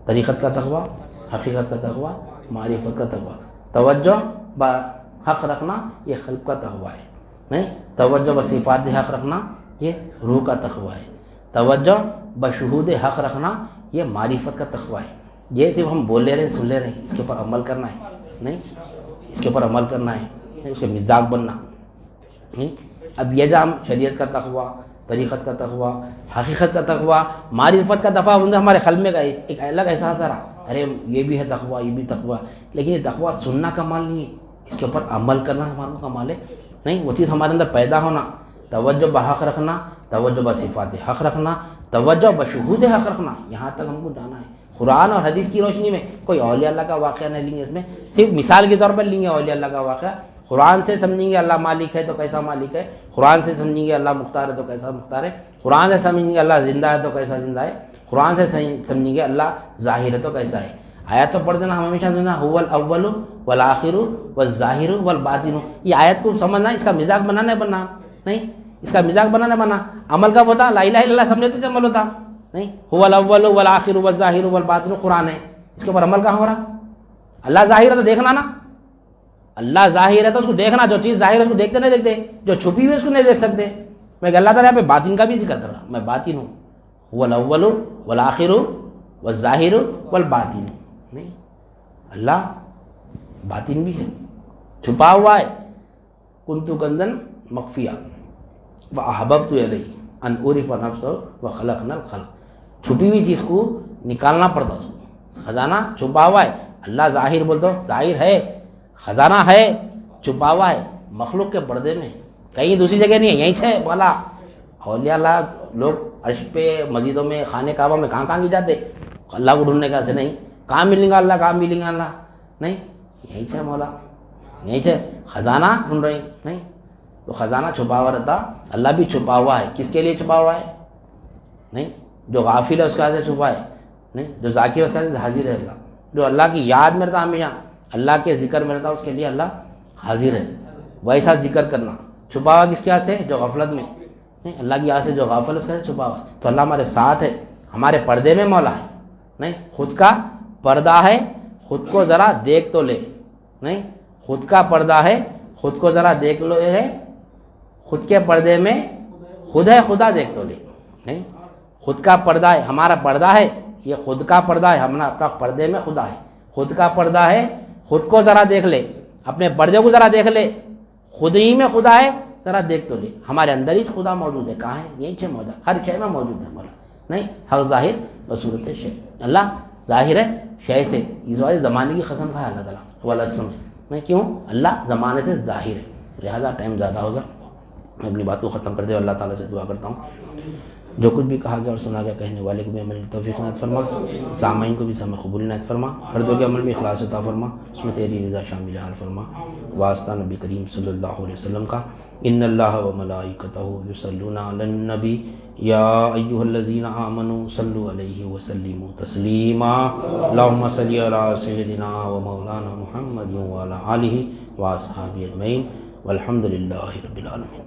طریقت کا تقویٰ, حقیقت کا تقویٰ, معرفت کا تقویٰ. توجہ بحق رکھنا یہ قلب کا تقویٰ ہے. نہیں توجہ بصفات حق رکھنا یہ روح کا تقویٰ ہے. توجہ بشہود حق رکھنا یہ معرفت کا تقویٰ ہے. یہ صرف ہم بول لے رہے ہیں, سن لے رہے ہیں, اس کے اوپر عمل کرنا ہے. نہیں اس کے اوپر عمل کرنا ہے, اس کے مزاج بننا. نہیں اب یہ جام شریعت کا تقویٰ, طریقت کا تقویٰ, حقیقت کا تقویٰ, معرفت کا تقویٰ, ہمارے قلب میں ایک الگ احساس آ رہا, ارے یہ بھی ہے تقویٰ, یہ بھی تقویٰ. لیکن یہ تقویٰ سننا کمال نہیں ہے, اس کے اوپر عمل کرنا ہمارا کمال ہے. نہیں وہ چیز ہمارے اندر پیدا ہونا, توجہ بحق رکھنا, توجہ بصفات حق رکھنا, توجہ بشہود حق رکھنا, یہاں تک ہم کو جانا ہے. قرآن اور حدیث کی روشنی میں کوئی اولیاء اللہ کا واقعہ نہیں لیں گے, اس میں صرف مثال کے طور پر لیں گے اولیاء اللہ کا واقعہ. قرآن سے سمجھیں گے اللہ مالک ہے تو کیسا مالک ہے, قرآن سے سمجھیں گے اللہ مختار ہے تو کیسا مختار ہے, قرآن سے سمجھیں گے اللہ زندہ ہے تو کیسا زندہ ہے, قرآن سے سمجھیں گے اللہ ظاہر ہے تو کیسا ہے. آیت تو پڑھ دینا ہم ہمیشہ سننا هو الاول والآخر والظاہر والباطن. یہ آیت کو سمجھنا اس کا مزاج بنانا ہے بننا نہیں, اس کا مزاج بنانا بنا. عمل کا ہوتا لا الہ الا اللہ سمجھے تو عمل ہوتا نہیں. هو الاول والآخر والظاہر والباطن قرآن ہے, اس کے اوپر عمل کہاں ہو رہا؟ اللہ ظاہر ہے تو دیکھنا نا, اللہ ظاہر ہے تو اس کو دیکھنا, جو چیز ظاہر ہے اس کو دیکھتے نہیں دیکھتے, جو چھپی ہوئی اس کو نہیں دیکھ سکتے. میں اللہ تعالیٰ یہاں پہ باطن کا بھی ذکر کر رہا, میں باطن ہوں. هو الاول والآخر والظاہر والباطن نہیں, اللہ باطن بھی ہے, چھپا ہوا ہے. کنت کنزا مخفیا واحببت الیہ ان اعرف نفسہ وخلقنا الخلق. چھپی ہوئی چیز کو نکالنا پڑتا اس کو, خزانہ چھپا ہوا ہے. اللہ ظاہر بولتا ہو, ظاہر ہے, خزانہ ہے, چھپا ہوا ہے مخلوق کے پردے میں, کہیں دوسری جگہ نہیں ہے, یہیں سے بولا. اولیاء اللہ لوگ عرش پہ, مسجدوں میں, خانہ کعبہ میں کہاں کی جاتے اللہ کو ڈھونڈنے کا سے نہیں, کہاں ملیں گا اللہ, کہاں ملیں گا اللہ نہیں, یہیں سے مولا, یہیں سے خزانہ ڈھونڈ رہی نہیں. تو خزانہ چھپا ہوا رہتا, اللہ بھی چھپا ہوا ہے. کس کے لیے چھپا ہوا ہے نہیں, جو غافل ہے اس کا سے چھپا ہے نہیں, جو ذاکر ہے اس کا سے حاضر ہے اللہ. جو اللہ کی یاد میں رہتا ہمیشہ, اللہ کے ذکر میں رہتا, اس کے لیے اللہ حاضر ہے. ویسا ذکر کرنا چھپا ہوا کس کے ہاتھ سے, جو غفلت میں نہیں, اللہ کی یاد سے جو غافل ہے اس کا سے چھپا ہوا ہے. تو اللہ ہمارے ساتھ ہے, ہمارے پردے میں مولا ہے نہیں. خود کا پردہ ہے, خود کو ذرا دیکھ تو لے نہیں, خود کا پردہ ہے, خود کو ذرا دیکھ لو ہے, خود کے پردے میں خود ہے خدا دیکھ تو لے نہیں. خود کا پردہ ہے, ہمارا پردہ ہے, یہ خود کا پردہ ہے, ہمارا اپنا پردے میں خدا ہے. خود کا پردہ ہے, خود کو ذرا دیکھ لے, اپنے پردے کو ذرا دیکھ لے, خود ہی میں خدا ہے, ذرا دیکھ تو لے. ہمارے اندر ہی خدا موجود ہے, کہاں ہے, یہیں سے موجود ہے, ہر شے میں موجود ہے مولا نہیں. حق ظاہر بصورت شے, اللہ ظاہر ہے شے سے. اس والے زمانے کی قسم کھایا اللہ تعالیٰ والاسم نہیں, کیوں, اللہ زمانے سے ظاہر ہے. لہذا ٹائم زیادہ ہوگا, میں اپنی بات کو ختم کر دے. اللہ تعالیٰ سے دعا کرتا ہوں جو کچھ بھی کہا گیا اور سنا گیا, کہنے والے کو بھی عمل کی توفیق عنایت فرما, سامعین کو بھی سمع قبول عنایت فرما, ہر دو کے عمل میں اخلاص عطا فرما, اس میں تیری رضا شامل حال فرما. واسطہ نبی کریم صلی اللہ علیہ وسلم کا. ان اللہ و ملائکتہ یصلون علی النبی یا ایھا الذین آمنوا صلوا علیہ وسلموا تسلیما. اللہم صلی علی سیدنا و مولانا محمد وعلی آلہ واصحابہ اجمعین والحمد للہ رب العالمین.